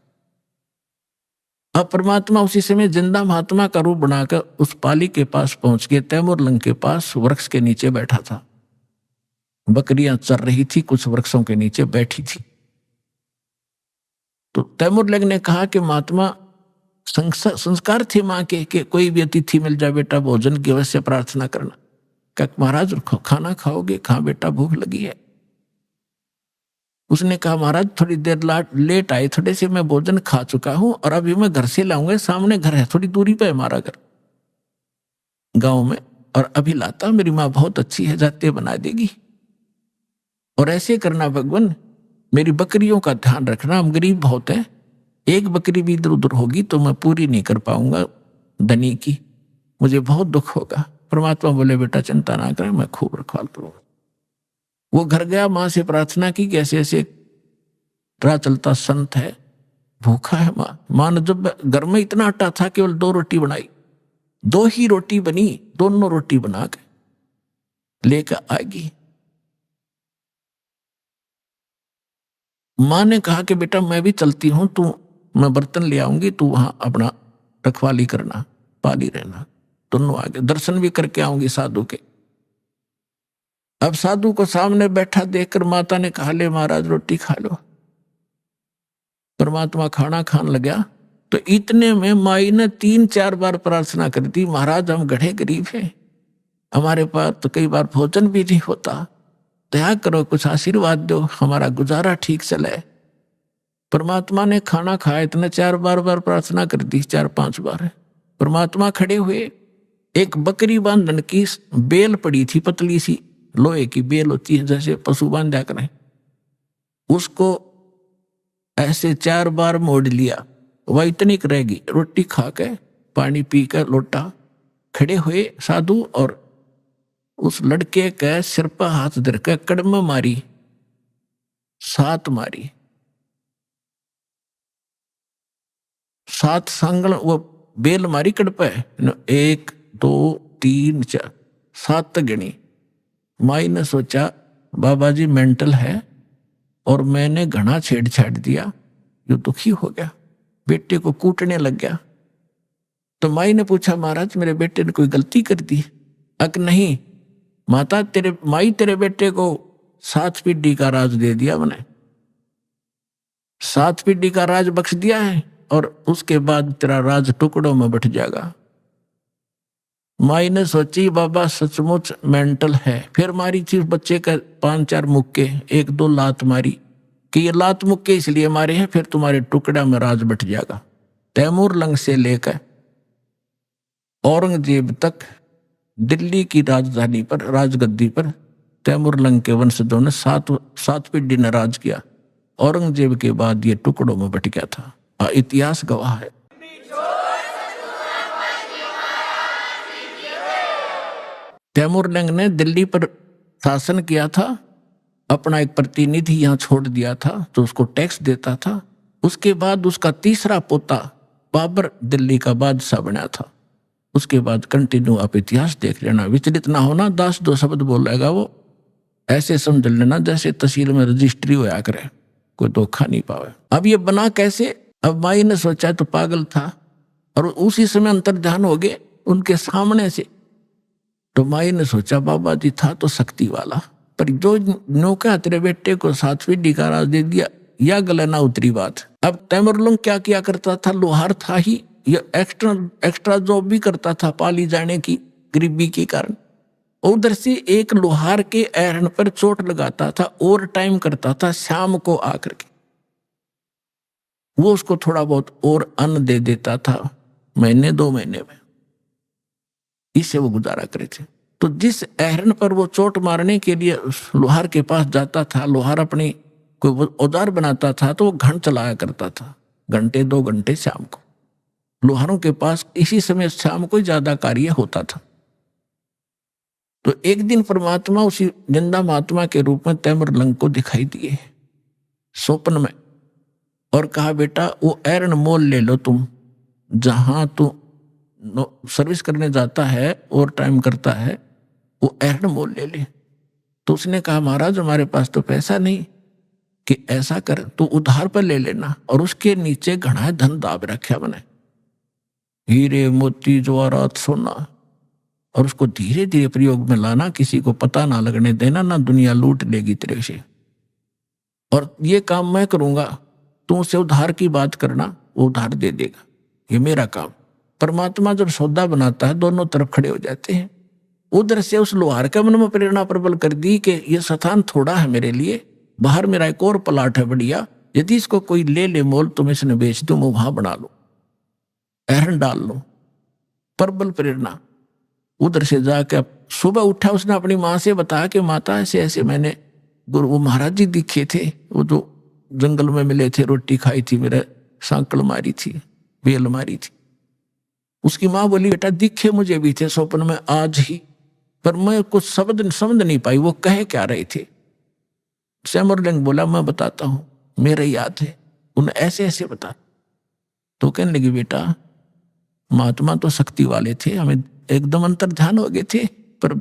अब परमात्मा उसी समय जिंदा महात्मा का रूप बनाकर उस पाली के पास पहुंच गए। तैमूर लंग के पास वृक्ष के नीचे बैठा था, बकरियां चर रही थी, कुछ वृक्षों के नीचे बैठी थी। तो तैमूर लंग ने कहा कि महात्मा, संस्कार थे माँ के कि कोई भी अतिथि मिल जाए बेटा भोजन की अवश्य प्रार्थना करना। क्या महाराज खाना खाओगे? कहाँ बेटा, भूख लगी है। उसने कहा महाराज थोड़ी देर लेट आए, थोड़े से मैं भोजन खा चुका हूं और अभी मैं घर से लाऊंगा, सामने घर है, थोड़ी दूरी पे है हमारा घर गांव में, और अभी लाता, मेरी माँ बहुत अच्छी है, जाते बना देगी। और ऐसे करना भगवान, मेरी बकरियों का ध्यान रखना, हम गरीब बहुत हैं, एक बकरी भी इधर उधर होगी तो मैं पूरी नहीं कर पाऊंगा धनी की, मुझे बहुत दुख होगा। परमात्मा बोले बेटा चिंता ना करें, मैं खूब रखवाल करूंगा। वो घर गया, माँ से प्रार्थना की कि ऐसे ऐसे राह चलता संत है, भूखा है। माँ ने जब घर में इतना आटा था केवल 2 रोटी बनाई, 2 ही रोटी बनी, दोनों रोटी बना के लेकर आएगी। माँ ने कहा कि बेटा मैं भी चलती हूं, मैं बर्तन ले आऊंगी, तू वहां अपना रखवाली करना, पाली रहना। दोनों आगे दर्शन भी करके आऊंगी साधु के। अब साधु को सामने बैठा देखकर माता ने कहा ले महाराज रोटी खा लो। परमात्मा खाना खाने लगा तो इतने में माई ने 3-4 बार प्रार्थना कर दी, महाराज हम गढ़े गरीब हैं, हमारे पास तो कई बार भोजन भी नहीं होता, दया करो, कुछ आशीर्वाद दो, हमारा गुजारा ठीक चले। परमात्मा ने खाना खाया, इतने 4 बार प्रार्थना कर दी, 4-5 बार। परमात्मा खड़े हुए, एक बकरी बांधन की बेल पड़ी थी, पतली सी लोहे की बेल होती है जैसे पशु बांधा करें, उसको ऐसे 4 बार मोड़ लिया, वह इतनी रहेगी। रोटी खा के पानी पी कर लोटा, खड़े हुए साधु और उस लड़के के सिर पर हाथ धर के कड़म मारी, 7 मारी, 7 सांगल वो बेल मारी कड़ पे, 1 2 3 4 7 तक गिनी। माई ने सोचा बाबा जी मेंटल है और मैंने घना छेड़छाड़ दिया, जो दुखी हो गया, बेटे को कूटने लग गया। तो माई ने पूछा महाराज मेरे बेटे ने कोई गलती कर दी? अक नहीं माता, तेरे बेटे को 7 पीढ़ी का राज दे दिया, मैंने 7 पीढ़ी का राज बख्श दिया है और उसके बाद तेरा राज टुकड़ों में बट जाएगा। माई ने सोची बाबा सचमुच मेंटल है, फिर मारी थी बच्चे का 5-4 मुक्के, 1-2 लात मारी कि ये लात मुक्के इसलिए मारे हैं, फिर तुम्हारे टुकड़ा में राज बट जाएगा। तैमूर लंग से लेकर औरंगजेब तक दिल्ली की राजधानी पर, राजगद्दी पर तैमूर लंग के वंशजों ने 7 पीढ़ी ने राज किया। औरंगजेब के बाद ये टुकड़ों में बट गया था, इतिहास गवाह है। तैमूर लंग ने दिल्ली पर शासन किया था, अपना एक प्रतिनिधि यहाँ छोड़ दिया था तो उसको टैक्स देता था। उसके बाद उसका तीसरा पोता बाबर दिल्ली का बादशाह बना था। उसके बाद कंटिन्यू आप इतिहास देख लेना, विचलित ना होना, 10-2 शब्द बोलेगा वो ऐसे समझ लेना जैसे तहसील में रजिस्ट्री होया करे, कोई धोखा नहीं पावे। अब ये बना कैसे? अब माई ने सोचा तो पागल था और उसी समय अंतर्ध्यान हो गए उनके सामने से। तो माई ने सोचा बाबा जी था तो शक्ति वाला, पर जो नौका तेरे बेटे को 7 पीढ़ी का राज दे दिया, या गले ना उतरी बात। अब तैमूरलंग क्या किया करता था, लोहार था ही, ये एक्स्ट्रा जॉब भी करता था पाली जाने की गरीबी के कारण। उधर से एक लोहार के एहन पर चोट लगाता था, और टाइम करता था शाम को आकर के, वो उसको थोड़ा बहुत और अन्न दे देता था महीने 2 महीने में, इससे वो गुजारा करे थे। तो जिस एहरन पर वो चोट मारने के लिए लोहार के पास जाता था, लोहार अपनी कोई औजार बनाता था तो वो घंट चलाया करता था, घंटे 2 घंटे शाम को। लोहारों के पास इसी समय शाम को ज्यादा कार्य होता था। तो एक दिन परमात्मा उसी जिंदा महात्मा के रूप में तैमूरलंग को दिखाई दिए स्वप्न में, और कहा बेटा वो एरन मोल ले लो, तुम जहां तू सर्विस करने जाता है और टाइम करता है वो एरन मोल ले ले। तो उसने कहा महाराज हमारे पास तो पैसा नहीं, कि ऐसा कर तो उधार पर ले लेना, और उसके नीचे घना धन दाब रखा मैंने, हीरे मोती जवाहरात सोना, और उसको धीरे धीरे प्रयोग में लाना, किसी को पता ना लगने देना, ना दुनिया लूट लेगी तेरे से, और ये काम मैं करूंगा, तू उसे उधार की बात करना, वो उधार दे देगा, ये मेरा काम। परमात्मा जब सौदा बनाता है दोनों तरफ खड़े हो जाते हैं। उधर से उस लोहार के मन में प्रेरणा प्रबल कर दी कि ये स्थान थोड़ा है मेरे लिए, बाहर मेरा एक और प्लाट है बढ़िया, यदि इसको कोई ले ले मोल तो मैं इसने बेच दूं, मैं वहां बना लूं, एहरन डाल लूं। प्रबल प्रेरणा। उधर से जाकर सुबह उठा, उसने अपनी माँ से बताया कि माता ऐसे ऐसे मैंने गुरु वो महाराज जी दिखे थे, वो जो जंगल में मिले थे, रोटी खाई थी, मेरे सांकल मारी थी, बेल मारी थी। उसकी माँ बोली बेटा दिखे मुझे भी थे स्वप्न में आज ही, पर मैं कुछ शब्द समझ नहीं पाई वो कहे क्या रहे थे। तैमूरलंग बोला मैं बताता हूं, मेरा याद है, उन्हें ऐसे ऐसे बता। तो कहने लगी बेटा महात्मा तो शक्ति वाले थे, हमें एकदम अंतर ध्यान हो गए थे, पर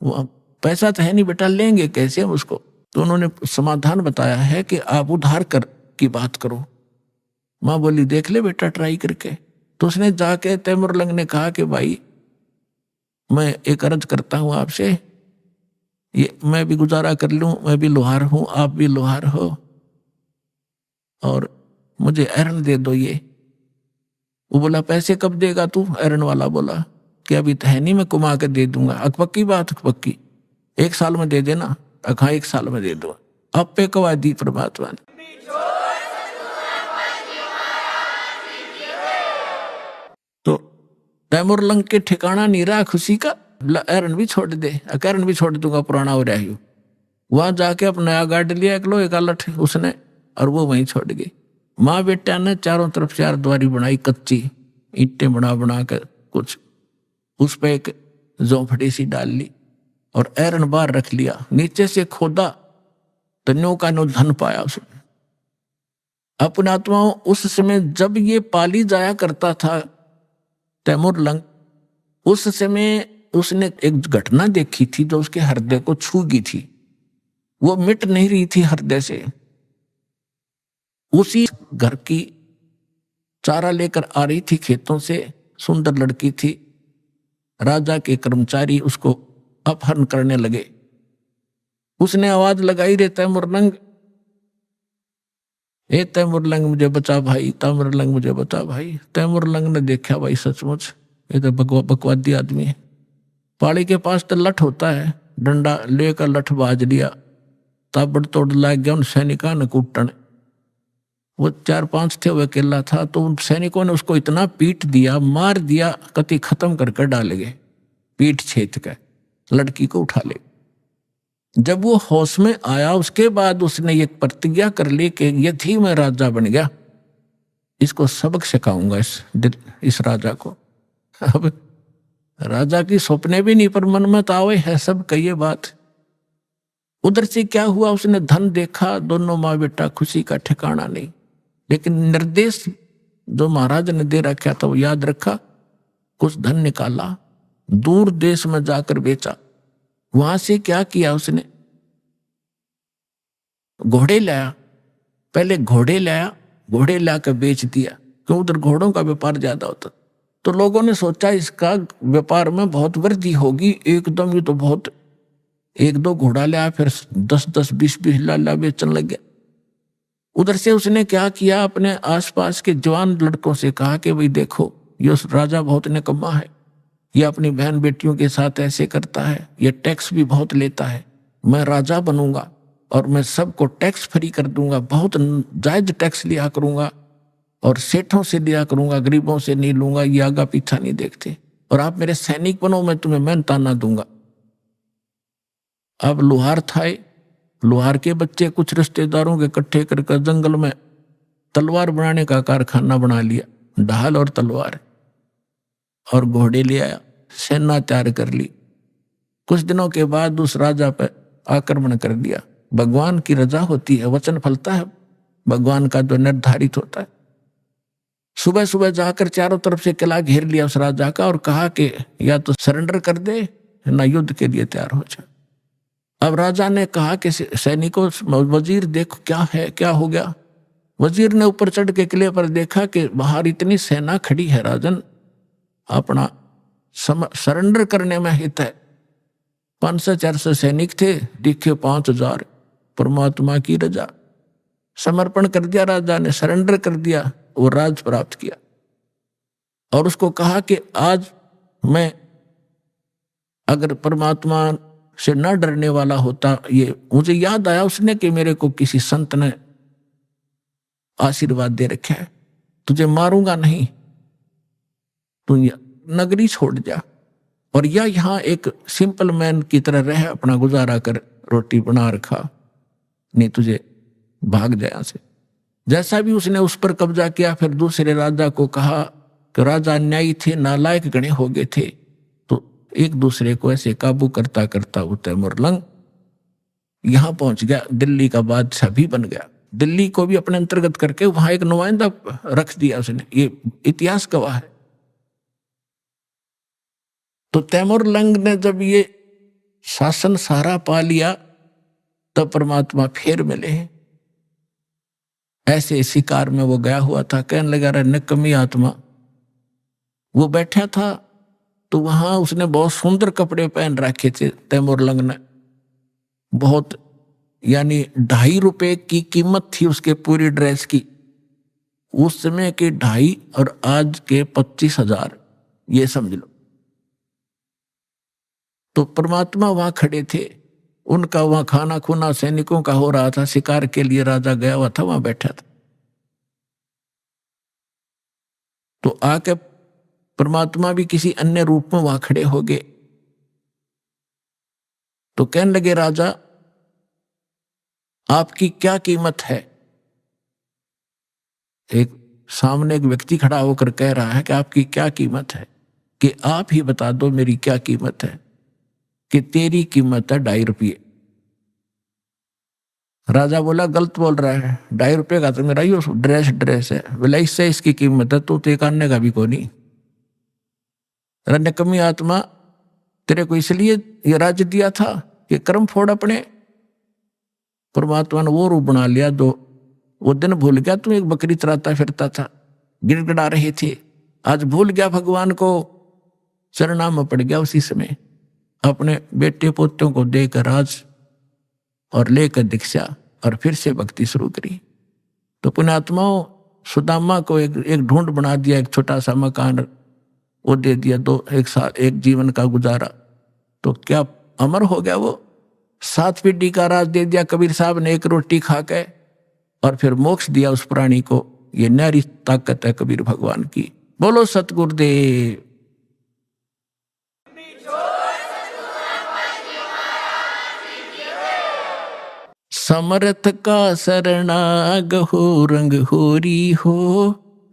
वो पैसा तो है नहीं बेटा, लेंगे कैसे हम उसको। तो उन्होंने समाधान बताया है कि आप उधार कर की बात करो। माँ बोली देख ले बेटा ट्राई करके। तो उसने जाके तैमूरलंग ने कहा कि भाई मैं एक अर्ज करता हूं आपसे, ये मैं भी गुजारा कर लूं, मैं भी लोहार हूं, आप भी लोहार हो, और मुझे एरन दे दो ये। वो बोला पैसे कब देगा तू? एरन वाला बोला कि अभी तो है नहीं, मैं कुमा के दे दूंगा। पक्की बात? पक्की, 1 साल में दे देना। हाँ 1 साल में दे दो। अब पे कवा दी परमात्मा ने। तो तैमूरलंग के ठिकाना नहीं रहा खुशी का, एरन भी छोड़ दे, एरन भी छोड़ दूंगा, पुराना हो रहा है। वहां जाके अपना नया गाड़ लिया एक लोहे का लठ उसने, और वो वहीं छोड़ गई। माँ बेटा ने चारों तरफ 4 द्वारी बनाई, कच्ची ईंटें बना बना कर कुछ, उस पर एक झोंपड़ी सी डाल ली और एरन बाहर रख लिया। नीचे से खोदा तो न्यो का नो धन पाया उसने। अपने आत्माओं उस समय जब ये पाली जाया करता था तैमूरलंग, उस समय उसने एक घटना देखी थी जो उसके हृदय को छू गई थी, वो मिट नहीं रही थी हृदय से। उसी घर की चारा लेकर आ रही थी खेतों से, सुंदर लड़की थी। राजा के कर्मचारी उसको अपहरण करने लगे। उसने आवाज लगाई रे तैमूरलंग, ए तैमूरलंग मुझे बचा भाई, तैमूरलंग मुझे बचा भाई। तैमूरलंग ने देखा भाई सचमुच ये तो बकवादी आदमी है। पाड़ी के पास तो लठ होता है, डंडा लेकर लठ बाज लिया, ताबड़ तोड़ लाग गया उन सैनिकों ने कूटने। वो 4-5 थे, वो अकेला था। तो उन सैनिकों ने उसको इतना पीट दिया, मार दिया, कति खत्म करके डाले गए, पीठ छेद कर लड़की को उठा ले। जब वो होश में आया उसके बाद उसने ये प्रतिज्ञा कर ली कि यदि मैं राजा बन गया इसको सबक सिखाऊंगा इस राजा को। अब राजा की सपने भी नहीं, पर मन में तो आवे है सब कहिए बात। उधर से क्या हुआ, उसने धन देखा, दोनों माँ बेटा खुशी का ठिकाना नहीं। लेकिन निर्देश जो महाराज ने दे रखा था वो याद रखा, कुछ धन निकाला, दूर देश में जाकर बेचा। वहां से क्या किया उसने, घोड़े लाया, पहले घोड़े लाया, घोड़े लाकर बेच दिया, क्यों उधर घोड़ों का व्यापार ज्यादा होता। तो लोगों ने सोचा इसका व्यापार में बहुत वृद्धि होगी, एकदम ये तो बहुत, 1-2 घोड़ा लाया, फिर 10-10, 20-20 लाला बेचने लग गया। उधर से उसने क्या किया, अपने आसपास के जवान लड़कों से कहा कि भाई देखो, ये राजा बहुत निकम्मा है, ये अपनी बहन बेटियों के साथ ऐसे करता है, ये टैक्स भी बहुत लेता है, मैं राजा बनूंगा और मैं सबको टैक्स फ्री कर दूंगा, बहुत जायज टैक्स लिया करूंगा और सेठों से लिया करूंगा, गरीबों से नहीं लूंगा, ये आगा पीछा नहीं देखते, और आप मेरे सैनिक बनो, मैं तुम्हें मेहनताना दूंगा। अब लोहार था, लोहार के बच्चे कुछ रिश्तेदारों के इकट्ठे करके जंगल में तलवार बनाने का कारखाना बना लिया, ढाल और तलवार और घोड़े ले आया, सेना तैयार कर ली। कुछ दिनों के बाद उस राजा पर आक्रमण कर दिया। भगवान की रजा होती है, वचन फलता है, भगवान का जो निर्धारित होता है। सुबह सुबह जाकर चारों तरफ से किला घेर लिया उस राजा का और कहा कि या तो सरेंडर कर दे ना युद्ध के लिए तैयार हो जा। अब राजा ने कहा कि सैनिकों, वजीर देखो क्या है, क्या हो गया। वजीर ने ऊपर चढ़ के किले पर देखा कि बाहर इतनी सेना खड़ी है राजन, अपना सरेंडर करने में हित है। 500-400 सैनिक थे, दिखे 5000। परमात्मा की रजा, समर्पण कर दिया राजा ने, सरेंडर कर दिया, वो राज प्राप्त किया। और उसको कहा कि आज मैं अगर परमात्मा से न डरने वाला होता, ये मुझे याद आया उसने कि मेरे को किसी संत ने आशीर्वाद दे रखा है, तुझे मारूंगा नहीं, तू नगरी छोड़ जा और या यहाँ एक सिंपल मैन की तरह रह, अपना गुजारा कर, रोटी बना रखा, नहीं तुझे भाग जाए यहाँ से। जैसा भी उसने उस पर कब्जा किया, फिर दूसरे राजा को कहा कि राजा अन्यायी थे, नालायक गणे हो गए थे, तो एक दूसरे को ऐसे काबू करता करता वो तैमुरलंग यहां पहुंच गया, दिल्ली का बादशाह भी बन गया। दिल्ली को भी अपने अंतर्गत करके वहां एक नुमाइंदा रख दिया उसने, ये इतिहास गवाह है। तो तैमुरलंग ने जब ये शासन सारा पा लिया, तब परमात्मा फिर मिले हैं। ऐसे शिकार में वो गया हुआ था, कहने लगा रे निकम्मी आत्मा। वो बैठा था तो वहां उसने बहुत सुंदर कपड़े पहन रखे थे तैमुरलंग ने, बहुत, यानी 2.5 रुपए की कीमत थी उसके पूरी ड्रेस की। उस समय के 2.5 और आज के 25,000, ये समझ लो। तो परमात्मा वहां खड़े थे, उनका वहां खाना खुना सैनिकों का हो रहा था, शिकार के लिए राजा गया हुआ था, वहां बैठा था। तो आके परमात्मा भी किसी अन्य रूप में वहां खड़े हो गए। तो कहने लगे राजा, आपकी क्या कीमत है? एक सामने एक व्यक्ति खड़ा होकर कह रहा है कि आपकी क्या कीमत है, कि आप ही बता दो मेरी क्या कीमत है। कि तेरी कीमत है 2.5 रुपये। राजा बोला गलत बोल रहा है, 2.5 रुपये का तो मेरा ये ड्रेस है, बोला इससे इसकी कीमत है, तो एक आने का भी को नहीं। निकम्मी आत्मा, तेरे को इसलिए ये राज्य दिया था कि कर्म फोड़ अपने। परमात्मा ने वो रूप बना लिया, जो वो दिन भूल गया, तुम एक बकरी चराता फिरता था, गिड़गिड़ा रहे थे, आज भूल गया भगवान को, चरणा में पड़ गया। उसी समय अपने बेटे पोतों को देकर राज और लेकर दीक्षा और फिर से भक्ति शुरू करी। तो पुण्यात्माओं, सुदामा को एक ढूंढ बना दिया, एक छोटा सा मकान वो दे दिया, एक साल एक जीवन का गुजारा, तो क्या अमर हो गया वो। 7 पीढ़ी का राज दे दिया कबीर साहब ने, एक रोटी खा के, और फिर मोक्ष दिया उस प्राणी को। ये न्यारी ताकत है कबीर भगवान की। बोलो सतगुरुदेव। समर्थ का शरणाग हो, रंग होरी हो,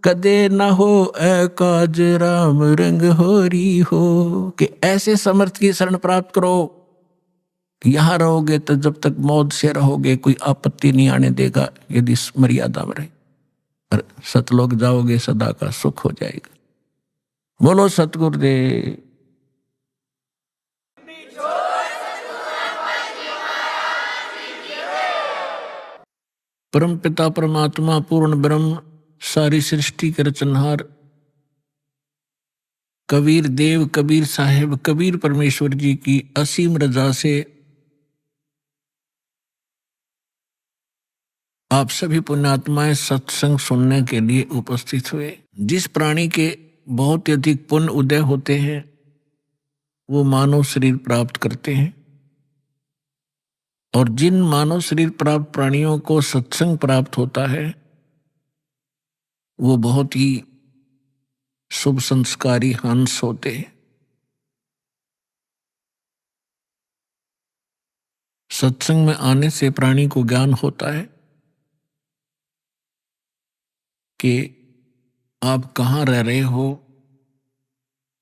कदे न हो काज राम रंग होरी हो। कि ऐसे समर्थ की शरण प्राप्त करो, यहां रहोगे तो जब तक मौत से रहोगे कोई आपत्ति नहीं आने देगा, यदि मर्यादा में रहे। और सतलोक जाओगे सदा का सुख हो जाएगा। बोलो सतगुरुदेव। परम पिता परमात्मा पूर्ण ब्रह्म, सारी सृष्टि के रचनहार, कबीर देव, कबीर साहिब, कबीर परमेश्वर जी की असीम रजा से आप सभी पुण्यात्माएं सत्संग सुनने के लिए उपस्थित हुए। जिस प्राणी के बहुत ही अधिक पुण्य उदय होते हैं वो मानव शरीर प्राप्त करते हैं, और जिन मानव शरीर प्राप्त प्राणियों को सत्संग प्राप्त होता है वो बहुत ही शुभ संस्कारी हंस होते हैं। सत्संग में आने से प्राणी को ज्ञान होता है कि आप कहाँ रह रहे हो,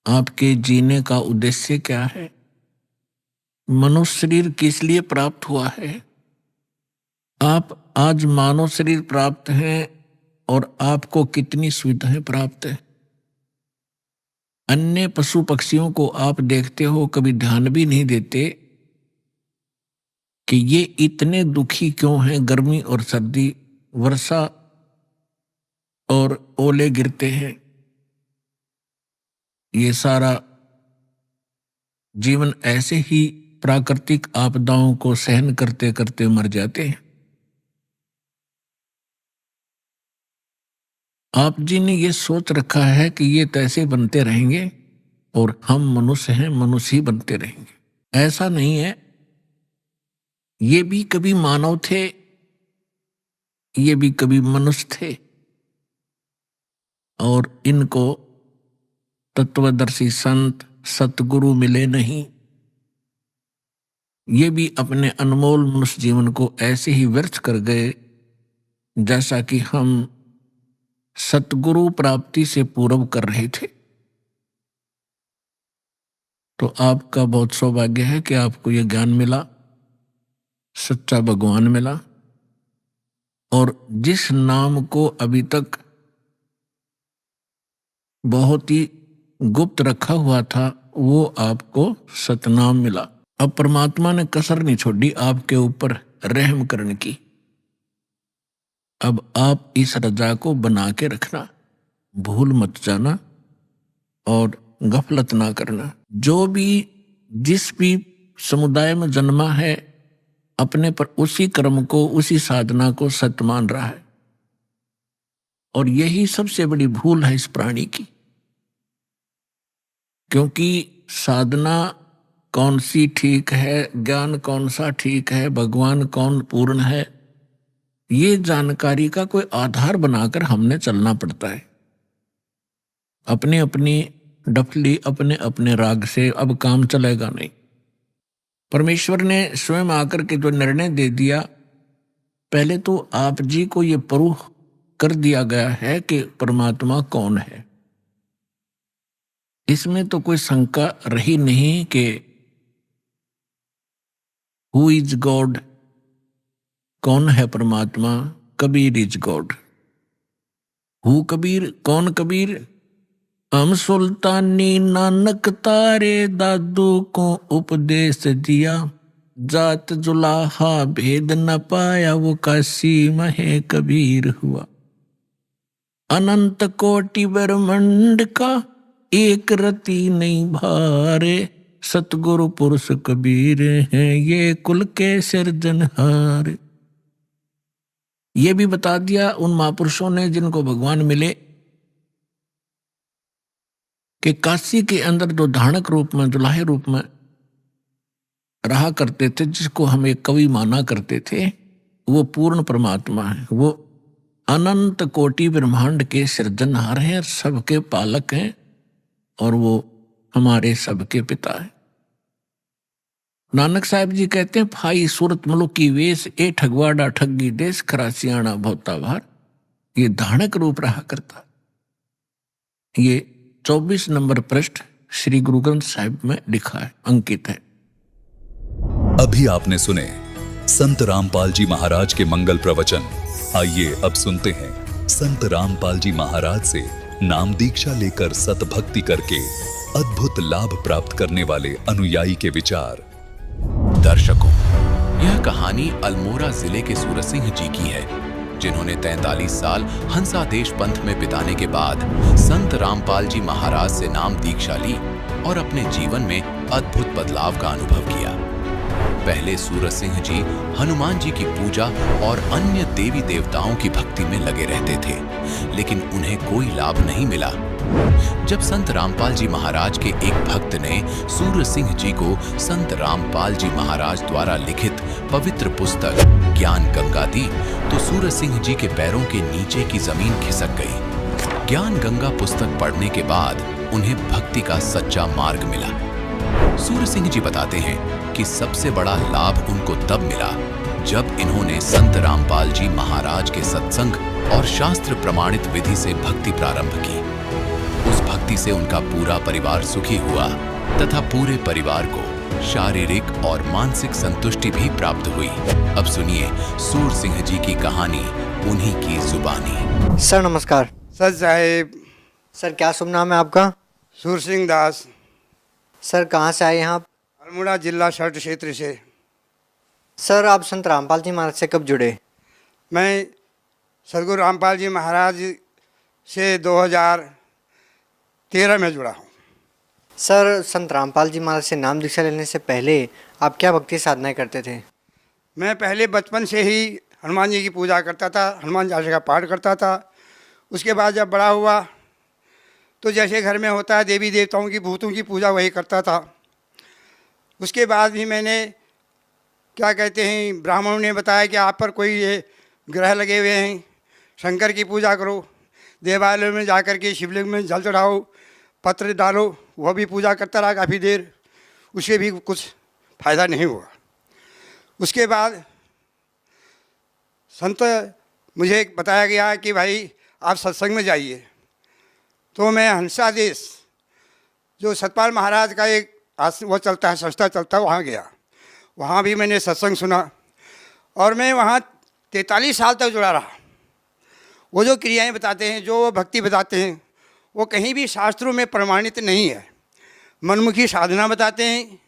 आपके जीने का उद्देश्य क्या है, मनुष्य शरीर किस लिए प्राप्त हुआ है। आप आज मानव शरीर प्राप्त हैं और आपको कितनी सुविधाएं प्राप्त है। अन्य पशु पक्षियों को आप देखते हो, कभी ध्यान भी नहीं देते कि ये इतने दुखी क्यों हैं। गर्मी और सर्दी, वर्षा और ओले गिरते हैं, ये सारा जीवन ऐसे ही प्राकृतिक आपदाओं को सहन करते करते मर जाते हैं। आप जी ने ये सोच रखा है कि ये तैसे बनते रहेंगे और हम मनुष्य हैं, मनुष्य ही बनते रहेंगे। ऐसा नहीं है। ये भी कभी मानव थे, ये भी कभी मनुष्य थे, और इनको तत्वदर्शी संत सतगुरु मिले नहीं। ये भी अपने अनमोल मनुष्य जीवन को ऐसे ही व्यर्थ कर गए जैसा कि हम सतगुरु प्राप्ति से पूर्व कर रहे थे। तो आपका बहुत सौभाग्य है कि आपको यह ज्ञान मिला, सच्चा भगवान मिला, और जिस नाम को अभी तक बहुत ही गुप्त रखा हुआ था वो आपको सतनाम मिला। अब परमात्मा ने कसर नहीं छोड़ी आपके ऊपर रहम करने की। अब आप इस रजा को बना के रखना, भूल मत जाना और गफलत ना करना। जो भी जिस भी समुदाय में जन्मा है अपने पर उसी कर्म को, उसी साधना को सत्य मान रहा है, और यही सबसे बड़ी भूल है इस प्राणी की। क्योंकि साधना कौन सी ठीक है, ज्ञान कौन सा ठीक है, भगवान कौन पूर्ण है, ये जानकारी का कोई आधार बनाकर हमने चलना पड़ता है। अपनी अपनी डफली, अपने अपने राग से अब काम चलेगा नहीं। परमेश्वर ने स्वयं आकर के जो निर्णय दे दिया, पहले तो आप जी को ये प्रूफ कर दिया गया है कि परमात्मा कौन है। इसमें तो कोई शंका रही नहीं कि हु इज गॉड, कौन है परमात्मा। Kabir is God. Who Kabir, कौन कबीर। हम सुल्तानी नानक तारे दादू को उपदेश दिया, जात जुलाहा भेद न पाया वो काशी महे कबीर हुआ। अनंत कोटि ब्रह्मांड का एक रति नहीं भारे, सतगुरु पुरुष कबीर हैं ये कुल के सिरजनहार। ये भी बता दिया उन महापुरुषों ने जिनको भगवान मिले कि काशी के अंदर जो धानक रूप में, दुल्हे रूप में रहा करते थे, जिसको हम एक कवि माना करते थे, वो पूर्ण परमात्मा है। वो अनंत कोटि ब्रह्मांड के सृजनहार हैं, सबके पालक हैं, और वो हमारे सबके पिता है। नानक साहब जी कहते हैं, फाई सूरत मलुकी वेश, ए ठगवाड़ा ठगी देश, खरासियाना भोता भार। ये धानक रूप रहा करता। ये 24 नंबर पृष्ठ श्री गुरु ग्रंथ साहिब में लिखा है, अंकित है। अभी आपने सुने संत रामपाल जी महाराज के मंगल प्रवचन। आइए अब सुनते हैं संत रामपाल जी महाराज से नाम दीक्षा लेकर सतभक्ति करके अद्भुत लाभ प्राप्त करने वाले अनुयायी के विचार। दर्शकों, यह कहानी अल्मोड़ा जिले के सूरत सिंह जी की है, जिन्होंने 43 साल हंसादेश पंथ में बिताने के बाद संत रामपाल जी महाराज से नाम दीक्षा ली और अपने जीवन में अद्भुत बदलाव का अनुभव किया। पहले सूरज सिंह जी हनुमान जी की पूजा और अन्य देवी देवताओं की भक्ति में लगे रहते थे, लेकिन उन्हें कोई लाभ नहीं मिला। जब संत रामपाल जी महाराज के एक भक्त ने सूरज सिंह जी को संत रामपाल जी महाराज द्वारा लिखित पवित्र पुस्तक ज्ञान गंगा दी, तो सूरज सिंह जी के पैरों के नीचे की जमीन खिसक गई। ज्ञान गंगा पुस्तक पढ़ने के बाद उन्हें भक्ति का सच्चा मार्ग मिला। सूरज सिंह जी बताते हैं कि सबसे बड़ा लाभ उनको तब मिला जब इन्होंने संत रामपाल जी महाराज के सत्संग और शास्त्र प्रमाणित विधि से भक्ति प्रारंभ की। उस भक्ति से उनका पूरा परिवार सुखी हुआ तथा पूरे परिवार को शारीरिक और मानसिक संतुष्टि भी प्राप्त हुई। अब सुनिए सूरज सिंह जी की कहानी उन्हीं की जुबानी। सर नमस्कार। सर साहेब। सर क्या शुभ नाम है आपका? सूरज सिंह दास। सर कहाँ से आए हैं आप? अल्मोड़ा जिला शर्ट क्षेत्र से। सर आप संत रामपाल जी महाराज से कब जुड़े? मैं सदगुरु रामपाल जी महाराज से 2013 में जुड़ा हूँ। सर संत रामपाल जी महाराज से नाम दीक्षा लेने से पहले आप क्या भक्ति साधनाएं करते थे? मैं पहले बचपन से ही हनुमान जी की पूजा करता था, हनुमान चालीसा का पाठ करता था। उसके बाद जब बड़ा हुआ तो जैसे घर में होता है देवी देवताओं की भूतों की पूजा वही करता था। उसके बाद भी मैंने क्या कहते हैं ब्राह्मणों ने बताया कि आप पर कोई ये ग्रह लगे हुए हैं, शंकर की पूजा करो, देवालय में जा कर के शिवलिंग में जल चढ़ाओ, पत्र डालो। वह भी पूजा करता रहा काफ़ी देर, उससे भी कुछ फ़ायदा नहीं हुआ। उसके बाद संत मुझे बताया गया कि भाई आप सत्संग में जाइए। तो मैं हंसादेश जो सतपाल महाराज का एक वो चलता है, संस्था चलता है, वहाँ गया। वहाँ भी मैंने सत्संग सुना और मैं वहाँ 43 साल तक जुड़ा रहा। वो जो क्रियाएं बताते हैं, जो वो भक्ति बताते हैं, वो कहीं भी शास्त्रों में प्रमाणित नहीं है। मनमुखी साधना बताते हैं,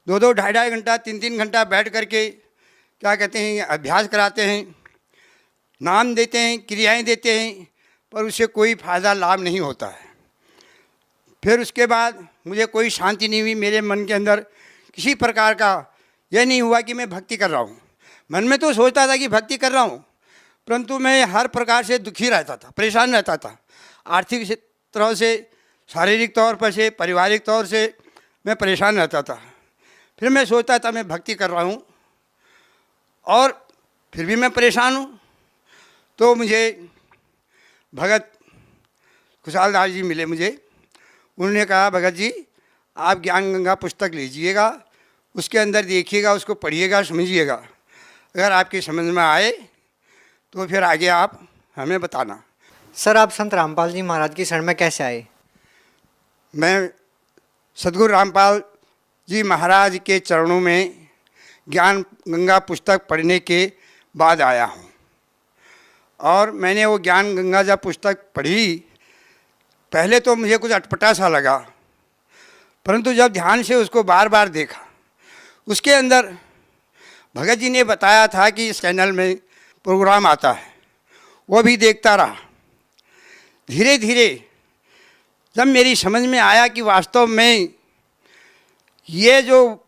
2-2, 2.5 घंटा, 3-3 घंटा बैठ करके क्या कहते हैं अभ्यास कराते हैं, नाम देते हैं, क्रियाएं देते हैं, पर उससे कोई फ़ायदा लाभ नहीं होता है। फिर उसके बाद मुझे कोई शांति नहीं हुई। मेरे मन के अंदर किसी प्रकार का यह नहीं हुआ कि मैं भक्ति कर रहा हूँ। मन में तो सोचता था कि भक्ति कर रहा हूँ, परंतु मैं हर प्रकार से दुखी रहता था, परेशान रहता था। आर्थिक तरह से, शारीरिक तौर पर से, पारिवारिक तौर से मैं परेशान रहता था। फिर मैं सोचता था मैं भक्ति कर रहा हूँ और फिर भी मैं परेशान हूँ। तो मुझे भगत खुशहाल दास जी मिले मुझे। उन्होंने कहा भगत जी आप ज्ञान गंगा पुस्तक लीजिएगा, उसके अंदर देखिएगा, उसको पढ़िएगा, समझिएगा। अगर आपकी समझ में आए तो फिर आगे आप हमें बताना। सर आप संत रामपाल जी महाराज की शरण में कैसे आए? मैं सदगुरु रामपाल जी महाराज के चरणों में ज्ञान गंगा पुस्तक पढ़ने के बाद आया हूँ। और मैंने वो ज्ञान गंगा जब पुस्तक पढ़ी, पहले तो मुझे कुछ अटपटा सा लगा, परंतु जब ध्यान से उसको बार बार देखा, उसके अंदर भगत जी ने बताया था कि इस चैनल में प्रोग्राम आता है, वो भी देखता रहा। धीरे धीरे जब मेरी समझ में आया कि वास्तव में ये जो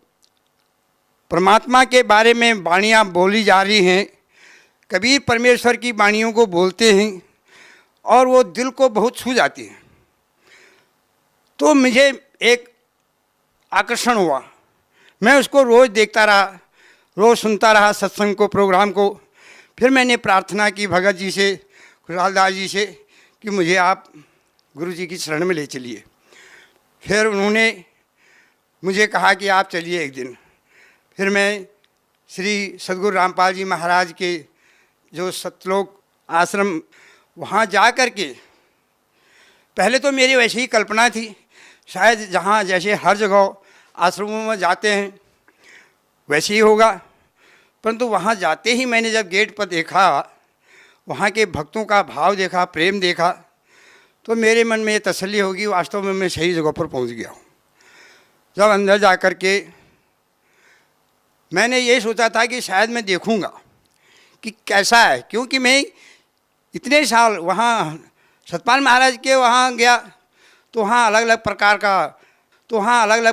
परमात्मा के बारे में वाणियाँ बोली जा रही हैं, कबीर परमेश्वर की वाणियों को बोलते हैं और वो दिल को बहुत छू जाती हैं, तो मुझे एक आकर्षण हुआ। मैं उसको रोज़ देखता रहा, रोज़ सुनता रहा सत्संग को, प्रोग्राम को। फिर मैंने प्रार्थना की भगत जी से, खुशहाल दास जी से कि मुझे आप गुरु जी की शरण में ले चलिए। फिर उन्होंने मुझे कहा कि आप चलिए एक दिन। फिर मैं श्री सदगुरु रामपाल जी महाराज के जो सतलोक आश्रम, वहाँ जा कर के पहले तो मेरी वैसी ही कल्पना थी, शायद जहाँ जैसे हर जगह आश्रमों में जाते हैं वैसे ही होगा। परंतु वहाँ जाते ही मैंने जब गेट पर देखा, वहाँ के भक्तों का भाव देखा, प्रेम देखा, तो मेरे मन में ये तसल्ली होगी वास्तव में मैं सही जगह पर पहुँच गया हूँ। जब अंदर जा कर के मैंने ये सोचा था कि शायद मैं देखूँगा कि कैसा है, क्योंकि मैं इतने साल वहाँ सतपाल महाराज के वहाँ गया तो वहाँ अलग अलग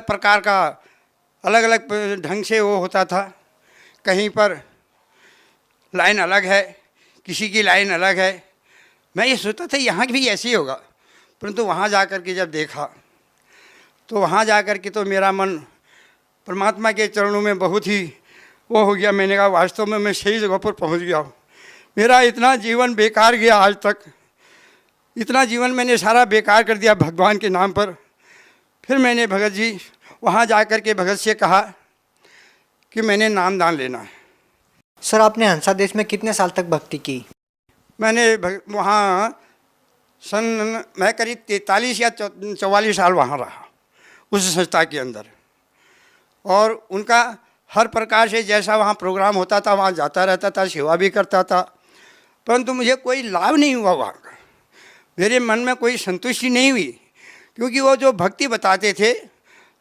प्रकार का अलग अलग ढंग से वो होता था। कहीं पर लाइन अलग है, किसी की लाइन अलग है। मैं ये सोचता था यहाँ भी ऐसे ही होगा, परंतु वहाँ जा कर के जब देखा तो वहाँ जा कर के तो मेरा मन परमात्मा के चरणों में बहुत ही वो हो गया। मैंने कहा वास्तव में मैं सही जगह पर पहुँच गया हूँ। मेरा इतना जीवन बेकार गया आज तक, इतना जीवन मैंने सारा बेकार कर दिया भगवान के नाम पर। फिर मैंने भगत जी वहाँ जा कर के भगत से कहा कि मैंने नामदान लेना है। सर आपने हंसा देश में कितने साल तक भक्ति की? मैंने वहाँ मैं करीब 43 या 44 साल वहाँ रहा उस संस्था के अंदर, और उनका हर प्रकार से जैसा वहाँ प्रोग्राम होता था वहाँ जाता रहता था, सेवा भी करता था, परंतु मुझे कोई लाभ नहीं हुआ वहाँ का। मेरे मन में कोई संतुष्टि नहीं हुई, क्योंकि वो जो भक्ति बताते थे,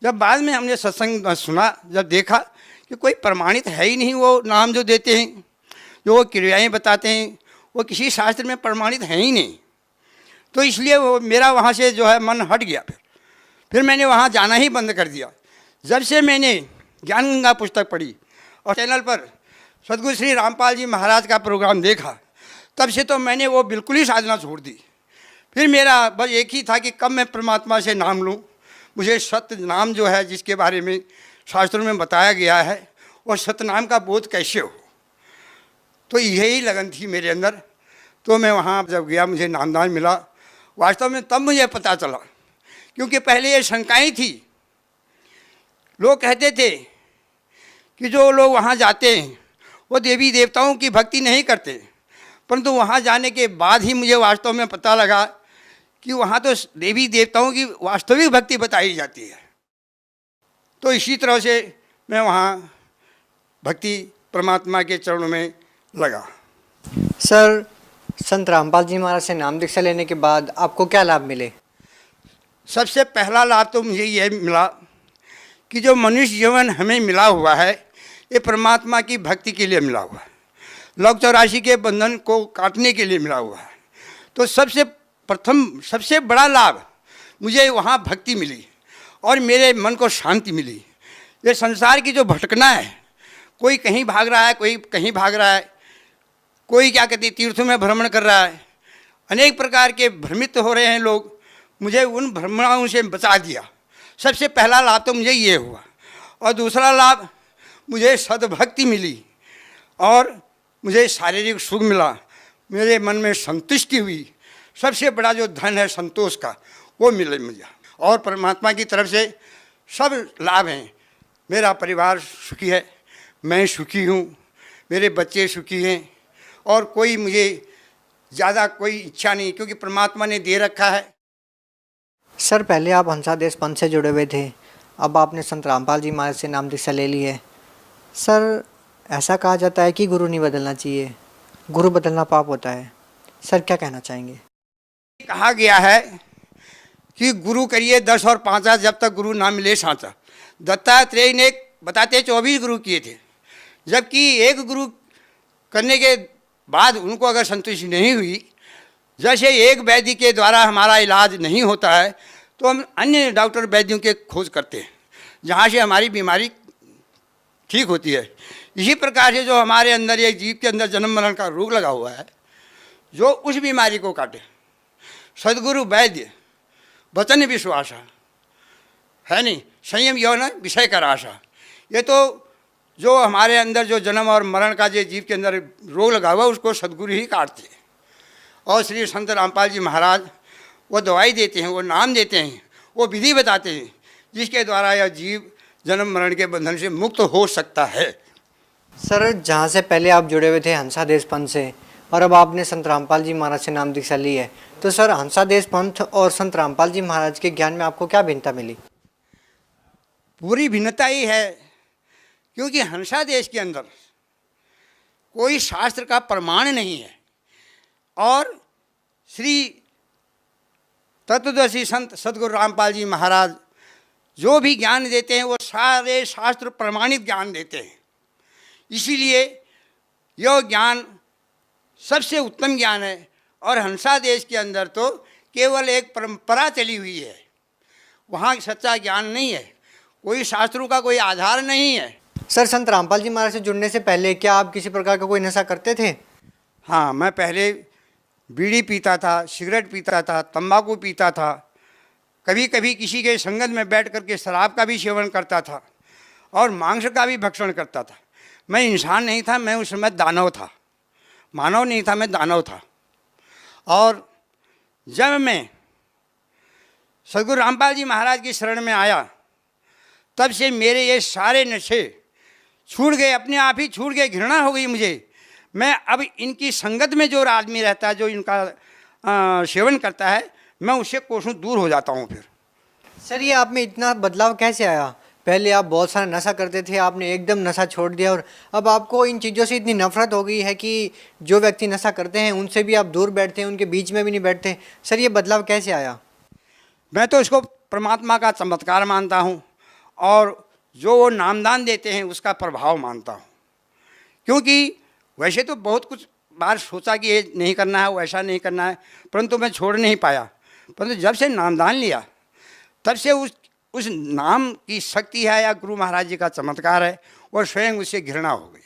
जब बाद में हमने सत्संग सुना, जब देखा कि कोई प्रमाणित है ही नहीं, वो नाम जो देते हैं, जो वो क्रियाएँ बताते हैं, वो किसी शास्त्र में प्रमाणित है ही नहीं। तो इसलिए वो मेरा वहाँ से जो है मन हट गया। फिर मैंने वहाँ जाना ही बंद कर दिया। जब से मैंने ज्ञान गंगा पुस्तक पढ़ी और चैनल पर सद्गुरु श्री रामपाल जी महाराज का प्रोग्राम देखा, तब से तो मैंने वो बिल्कुल ही साधना छोड़ दी। फिर मेरा बस एक ही था कि कब मैं परमात्मा से नाम लूँ, मुझे सत्य नाम जो है जिसके बारे में शास्त्रों में बताया गया है, और सत्यनाम का बोध कैसे हो। तो यही लगन थी मेरे अंदर। तो मैं वहाँ जब गया, मुझे नामदान मिला। वास्तव में तब मुझे पता चला, क्योंकि पहले ये शंकाएँ थी। लोग कहते थे कि जो लोग वहाँ जाते हैं वो देवी देवताओं की भक्ति नहीं करते, परंतु वहाँ जाने के बाद ही मुझे वास्तव में पता लगा कि वहाँ तो देवी देवताओं की वास्तविक भक्ति बताई जाती है। तो इसी तरह से मैं वहाँ भक्ति परमात्मा के चरणों में लगा। सर संत रामपाल जी महाराज से नाम दीक्षा लेने के बाद आपको क्या लाभ मिले? सबसे पहला लाभ तो मुझे यह मिला कि जो मनुष्य जीवन हमें मिला हुआ है, ये परमात्मा की भक्ति के लिए मिला हुआ है, लौक 84 के बंधन को काटने के लिए मिला हुआ है। तो सबसे प्रथम सबसे बड़ा लाभ मुझे वहाँ भक्ति मिली और मेरे मन को शांति मिली। ये संसार की जो भटकना है, कोई कहीं भाग रहा है, कोई कहीं भाग रहा है, कोई क्या कहते तीर्थों में भ्रमण कर रहा है, अनेक प्रकार के भ्रमित हो रहे हैं लोग। मुझे उन भ्रमणाओं से बचा दिया। सबसे पहला लाभ तो मुझे ये हुआ। और दूसरा लाभ, मुझे सद्भक्ति मिली और मुझे शारीरिक सुख मिला, मेरे मन में संतुष्टि हुई। सबसे बड़ा जो धन है संतोष का, वो मिले मुझे। और परमात्मा की तरफ से सब लाभ हैं। मेरा परिवार सुखी है, मैं सुखी हूँ, मेरे बच्चे सुखी हैं, और कोई मुझे ज़्यादा कोई इच्छा नहीं, क्योंकि परमात्मा ने दे रखा है। सर पहले आप हंसा देश पंथ से जुड़े हुए थे, अब आपने संत रामपाल जी महाराज से नाम दीक्षा ले ली है। सर ऐसा कहा जाता है कि गुरु नहीं बदलना चाहिए, गुरु बदलना पाप होता है। सर क्या कहना चाहेंगे? कहा गया है कि गुरु करिए 10 और 5, जब तक गुरु ना मिले साचा। दत्तात्रेय ने बताते 24 गुरु किए थे, जबकि एक गुरु करने के बाद उनको अगर संतुष्टि नहीं हुई, जैसे एक वैद्य के द्वारा हमारा इलाज नहीं होता है, तो हम अन्य डॉक्टर वैद्यों के खोज करते हैं, जहाँ से हमारी बीमारी ठीक होती है। इसी प्रकार से जो हमारे अंदर एक जीव के अंदर जन्म मरण का रोग लगा हुआ है, जो उस बीमारी को काटे, सद्गुरु वैद्य वचन विश्वासा है नहीं, संयम यौन विषय का आशा। ये तो जो हमारे अंदर जो जन्म और मरण का जो जीव के अंदर रोग लगा हुआ, उसको सद्गुरु ही काटते हैं। और श्री संत रामपाल जी महाराज वो दवाई देते हैं, वो नाम देते हैं, वो विधि बताते हैं, जिसके द्वारा यह जीव जन्म मरण के बंधन से मुक्त हो सकता है। सर जहाँ से पहले आप जुड़े हुए थे हंसा देश पंथ से, और अब आपने संत रामपाल जी महाराज से नाम दीक्षा ली है, तो सर हंसा देश पंथ और संत रामपाल जी महाराज के ज्ञान में आपको क्या भिन्नता मिली? पूरी भिन्नता ही है, क्योंकि हंसा देश के अंदर कोई शास्त्र का प्रमाण नहीं है, और श्री तत्वदर्शी संत सद्गुरु रामपाल जी महाराज जो भी ज्ञान देते हैं, वो सारे शास्त्र प्रमाणित ज्ञान देते हैं। इसीलिए यह ज्ञान सबसे उत्तम ज्ञान है। और हंसा देश के अंदर तो केवल एक परंपरा चली हुई है, वहाँ सच्चा ज्ञान नहीं है। कोई शास्त्रों का कोई आधार नहीं है। सर, संत रामपाल जी महाराज से जुड़ने से पहले क्या आप किसी प्रकार का कोई नशा करते थे? हाँ, मैं पहले बीड़ी पीता था, सिगरेट पीता था, तंबाकू पीता था, कभी कभी किसी के संगत में बैठ करके शराब का भी सेवन करता था और मांस का भी भक्षण करता था। मैं इंसान नहीं था, मैं उस समय दानव था, मानव नहीं था, मैं दानव था। और जब मैं सद्गुरु रामपाल जी महाराज की शरण में आया, तब से मेरे ये सारे नशे छूट गए, अपने आप ही छूट गए। घृणा हो गई मुझे। मैं अब इनकी संगत में जो आदमी रहता है, जो इनका सेवन करता है, मैं उससे कोसों दूर हो जाता हूँ। फिर सर, ये आप में इतना बदलाव कैसे आया? पहले आप बहुत सारा नशा करते थे, आपने एकदम नशा छोड़ दिया और अब आपको इन चीज़ों से इतनी नफरत हो गई है कि जो व्यक्ति नशा करते हैं उनसे भी आप दूर बैठते हैं, उनके बीच में भी नहीं बैठते। सर, ये बदलाव कैसे आया? मैं तो इसको परमात्मा का चमत्कार मानता हूँ और जो वो नामदान देते हैं उसका प्रभाव मानता हूँ। क्योंकि वैसे तो बहुत कुछ बार सोचा कि ये नहीं करना है, वैसा नहीं करना है, परंतु मैं छोड़ नहीं पाया। परंतु जब से नामदान लिया, तब से उस नाम की शक्ति है या गुरु महाराज जी का चमत्कार है और स्वयं उससे घृणा हो गई।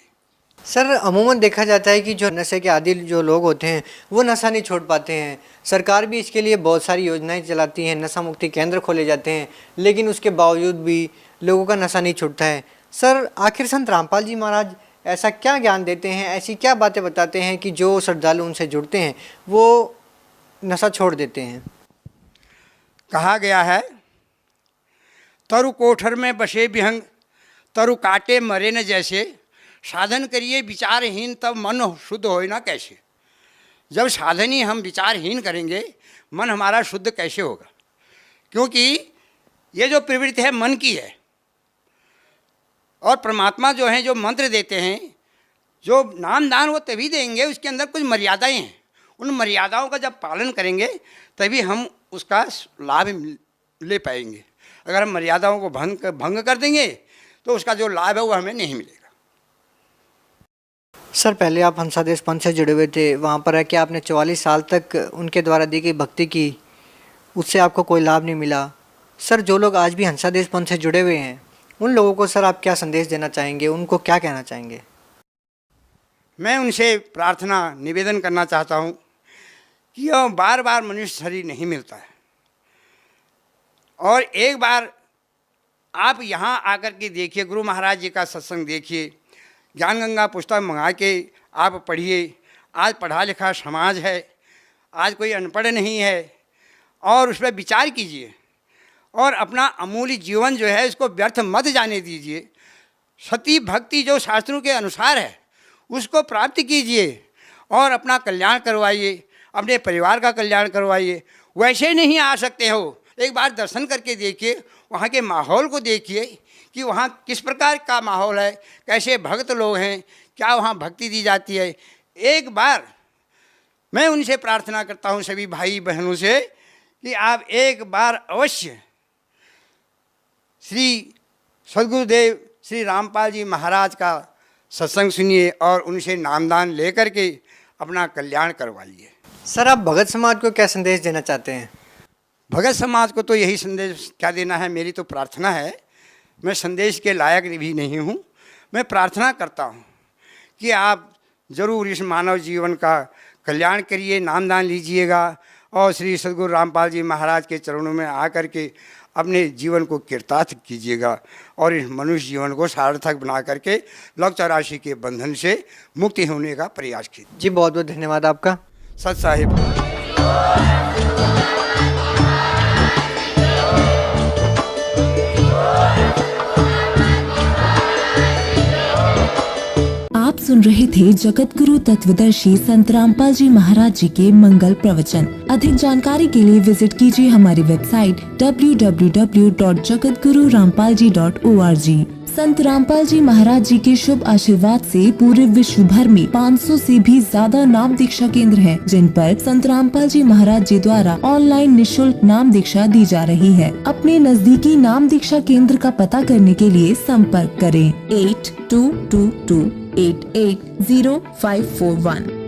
सर, अमूमन देखा जाता है कि जो नशे के आदी जो लोग होते हैं वो नशा नहीं छोड़ पाते हैं। सरकार भी इसके लिए बहुत सारी योजनाएं चलाती हैं, नशा मुक्ति केंद्र खोले जाते हैं, लेकिन उसके बावजूद भी लोगों का नशा नहीं छूटता है। सर, आखिर संत रामपाल जी महाराज ऐसा क्या ज्ञान देते हैं, ऐसी क्या बातें बताते हैं कि जो श्रद्धालु उनसे जुड़ते हैं वो नशा छोड़ देते हैं? कहा गया है, तरु कोठर में बसे विहंग, तरु काटे मरे न जैसे, साधन करिए विचारहीन तब मन शुद्ध होए ना कैसे। जब साधन ही हम विचारहीन करेंगे, मन हमारा शुद्ध कैसे होगा? क्योंकि ये जो प्रवृत्ति है मन की है और परमात्मा जो है जो मंत्र देते हैं, जो नामदान वो तभी देंगे, उसके अंदर कुछ मर्यादाएं हैं। उन मर्यादाओं का जब पालन करेंगे तभी हम उसका लाभ ले पाएंगे। अगर हम मर्यादाओं को भंग कर देंगे तो उसका जो लाभ है वो हमें नहीं मिलेगा। सर, पहले आप हंसादेश पंथ से जुड़े हुए थे, वहाँ पर है कि आपने 44 साल तक उनके द्वारा दी गई भक्ति की, उससे आपको कोई लाभ नहीं मिला। सर, जो लोग आज भी हंसादेश पंथ से जुड़े हुए हैं उन लोगों को सर आप क्या संदेश देना चाहेंगे, उनको क्या कहना चाहेंगे? मैं उनसे प्रार्थना निवेदन करना चाहता हूँ कि यह बार बार मनुष्य शरीर नहीं मिलता है और एक बार आप यहाँ आकर के देखिए, गुरु महाराज जी का सत्संग देखिए, ज्ञान गंगा पुस्तक मंगा के आप पढ़िए। आज पढ़ा लिखा समाज है, आज कोई अनपढ़ नहीं है, और उस पर विचार कीजिए और अपना अमूल्य जीवन जो है इसको व्यर्थ मत जाने दीजिए। सती भक्ति जो शास्त्रों के अनुसार है उसको प्राप्त कीजिए और अपना कल्याण करवाइए, अपने परिवार का कल्याण करवाइए। वैसे नहीं आ सकते हो, एक बार दर्शन करके देखिए, वहाँ के माहौल को देखिए कि वहाँ किस प्रकार का माहौल है, कैसे भक्त लोग हैं, क्या वहाँ भक्ति दी जाती है। एक बार मैं उनसे प्रार्थना करता हूँ सभी भाई बहनों से कि आप एक बार अवश्य श्री सद्गुरुदेव श्री रामपाल जी महाराज का सत्संग सुनिए और उनसे नामदान लेकर के अपना कल्याण करवाइए। सर, आप भगत समाज को क्या संदेश देना चाहते हैं? भगत समाज को तो यही संदेश क्या देना है, मेरी तो प्रार्थना है। मैं संदेश के लायक भी नहीं हूँ, मैं प्रार्थना करता हूँ कि आप ज़रूर इस मानव जीवन का कल्याण करिए, नामदान लीजिएगा और श्री सद्गुरु रामपाल जी महाराज के चरणों में आकर के अपने जीवन को कृतार्थ कीजिएगा और इस मनुष्य जीवन को सार्थक बना करके लौह 84 के बंधन से मुक्ति होने का प्रयास कीजिए। जी, बहुत बहुत धन्यवाद आपका। सत साहिब। आप सुन रहे थे जगत गुरु तत्वदर्शी संत रामपाल जी महाराज जी के मंगल प्रवचन। अधिक जानकारी के लिए विजिट कीजिए हमारी वेबसाइट www.jagatgururampalji.org। संत रामपाल जी महाराज जी के शुभ आशीर्वाद से पूरे विश्व भर में 500 से भी ज्यादा नाम दीक्षा केंद्र हैं, जिन पर संत रामपाल जी महाराज जी द्वारा ऑनलाइन निशुल्क नाम दीक्षा दी जा रही है। अपने नजदीकी नाम दीक्षा केंद्र का पता करने के लिए संपर्क करें 8222880541।